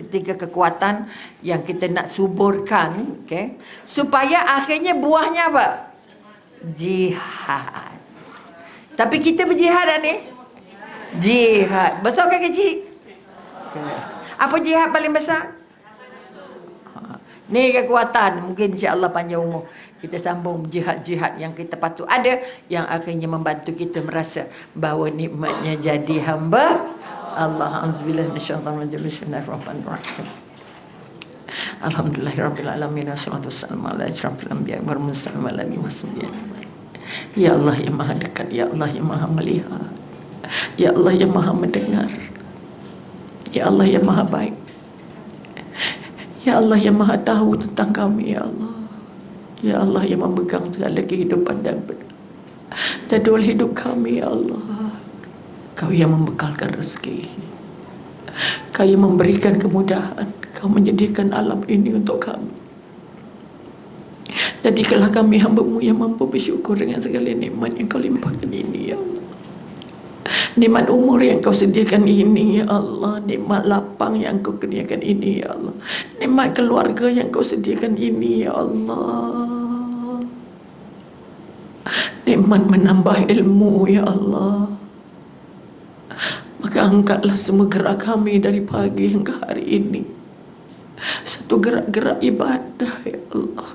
kekuatan yang kita nak suburkan, okay? Supaya akhirnya buahnya apa? Jihad. Tapi kita berjihad dah ni. Jihad. Besar ke kecil? Apa jihad paling besar? Ni kekuatan, mungkin insya-Allah panjang umur kita sambung jihad-jihad yang kita patut ada, yang akhirnya membantu kita merasa bahawa nikmatnya jadi hamba Allah. Auzubillahi minasyaitanir rajim. Bismillahirrahmanirrahim. Alhamdulillahirabbil alamin. Wassalatu wassalamu ala asyrafil anbiya'i wal mursalin wa ala alihi wasahbihi. Ya Allah yang Maha dekat, ya Allah yang Maha melihat, ya Allah yang Maha mendengar, ya Allah yang Maha baik, ya Allah yang Maha tahu tentang kami, ya Allah. Ya Allah yang memegang segala kehidupan dan jadual hidup kami, ya Allah. Kau yang membekalkan rezeki, Kau yang memberikan kemudahan, Kau menjadikan alam ini untuk kami. Jadikanlah kami hamba-Mu yang mampu bersyukur dengan segala nikmat yang Kau limpahkan ini, ya Allah. Nikmat umur yang Kau sediakan ini, ya Allah. Nikmat lapang yang Kau kurniakan ini, ya Allah. Nikmat keluarga yang Kau sediakan ini, ya Allah. Nikmat menambah ilmu, ya Allah. Maka angkatlah semua gerak kami dari pagi hingga hari ini. Satu gerak-gerak ibadah, ya Allah.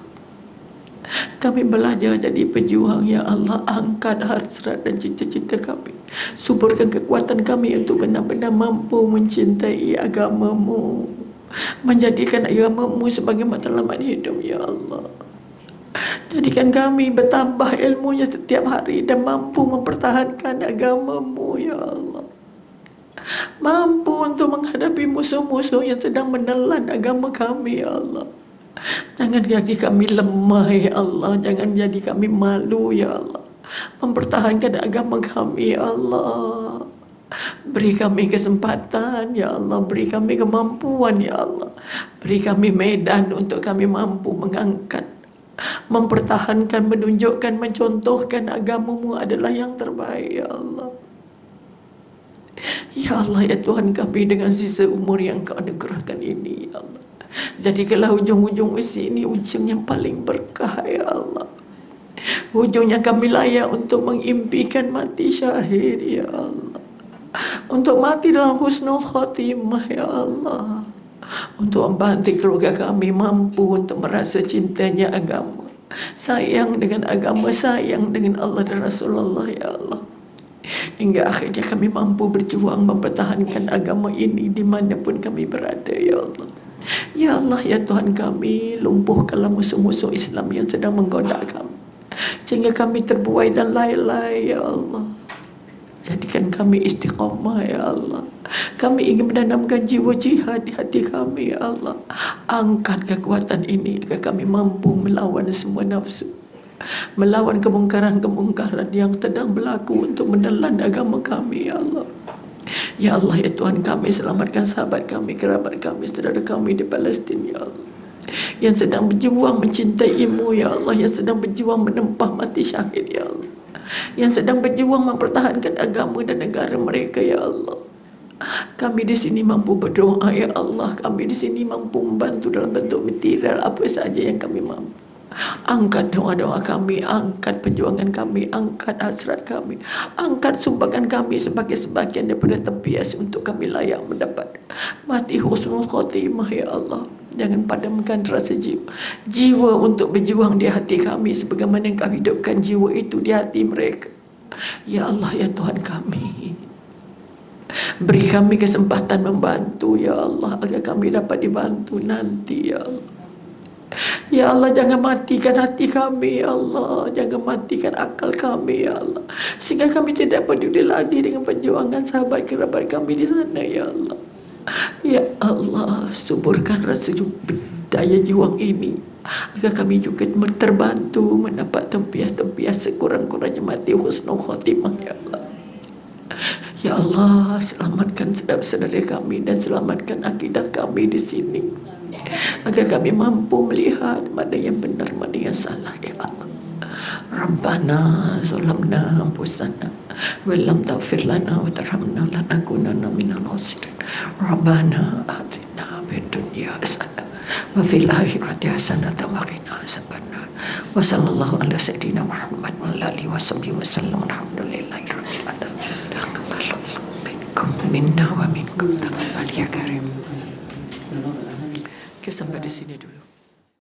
Kami belajar jadi pejuang, ya Allah. Angkat hasrat dan cita-cita kami. Suburkan kekuatan kami untuk benar-benar mampu mencintai agama-Mu, menjadikan agama-Mu sebagai matlamat hidup, ya Allah. Jadikan kami bertambah ilmunya setiap hari dan mampu mempertahankan agama-Mu, ya Allah. Mampu untuk menghadapi musuh-musuh yang sedang menelan agama kami, ya Allah. Jangan jadi kami lemah, ya Allah. Jangan jadi kami malu, ya Allah, mempertahankan agama kami, ya Allah. Beri kami kesempatan, ya Allah. Beri kami kemampuan, ya Allah. Beri kami medan untuk kami mampu mengangkat, mempertahankan, menunjukkan, mencontohkan agama-Mu adalah yang terbaik, ya Allah. Ya Allah, ya Tuhan kami, dengan sisa umur yang Kau anugerahkan ini, ya Allah, jadikanlah ujung-ujung usia ini ujung yang paling berkah, ya Allah. Ujungnya kami layak untuk mengimpikan mati syahid, ya Allah. Untuk mati dalam husnul khatimah, ya Allah. Untuk membantu keluarga kami mampu untuk merasa cintanya agama, sayang dengan agama, sayang dengan Allah dan Rasulullah, ya Allah. Hingga akhirnya kami mampu berjuang mempertahankan agama ini dimanapun kami berada, ya Allah. Ya Allah, ya Tuhan kami, lumpuhkanlah musuh-musuh Islam yang sedang menggoda kami, sehingga kami terbuai dan lalai, ya Allah. Jadikan kami istiqamah, ya Allah. Kami ingin menanamkan jiwa jihad di hati kami, ya Allah. Angkat kekuatan ini agar kami mampu melawan semua nafsu, melawan kemungkaran-kemungkaran yang sedang berlaku untuk menelan agama kami, ya Allah. Ya Allah, ya Tuhan kami, selamatkan sahabat kami, kerabat kami, saudara kami di Palestin, ya Allah, yang sedang berjuang mencintai-Mu, ya Allah, yang sedang berjuang menempah mati syahid, ya Allah, yang sedang berjuang mempertahankan agama dan negara mereka, ya Allah. Kami di sini mampu berdoa, ya Allah. Kami di sini mampu membantu dalam bentuk material apa saja yang kami mampu. Angkat doa-doa kami, angkat perjuangan kami, angkat hasrat kami, angkat sumbangan kami sebagai sebagian daripada tempias untuk kami layak mendapat mati husnul khotimah, ya Allah. Jangan padamkan rasa jiwa untuk berjuang di hati kami sebagaimana Engkau hidupkan jiwa itu di hati mereka. Ya Allah, ya Tuhan kami, beri kami kesempatan membantu ya Allah, agar kami dapat dibantu nanti ya Allah. Ya Allah, jangan matikan hati kami ya Allah, jangan matikan akal kami ya Allah, sehingga kami tidak peduli lagi dengan perjuangan sahabat kerabat kami di sana ya Allah. Ya Allah, suburkan rasa daya juang ini, agar kami juga terbantu mendapat tempiah-tempiah sekurang-kurangnya mati husnul khotimah ya Allah. Ya Allah, selamatkan saudara-saudara kami dan selamatkan akidah kami di sini, agar kami mampu melihat mana yang benar, mana yang salah ya Allah. Rabbana zalamna anfusana wa lam taghfir lana wa tarhamna lanakunanna minal khasirin. Rabbana atina fid dunya hasanah wa fil akhirati hasanah wa qina azabannar. Wa sallallahu ala sayyidina Muhammad wa ala alihi washabbihi wasallam. Alhamdulillahi rabbil alamin. Taqabbalallahu minkum minna wa minkum, taqabbal ya karim. Oke, sampai di sini dulu.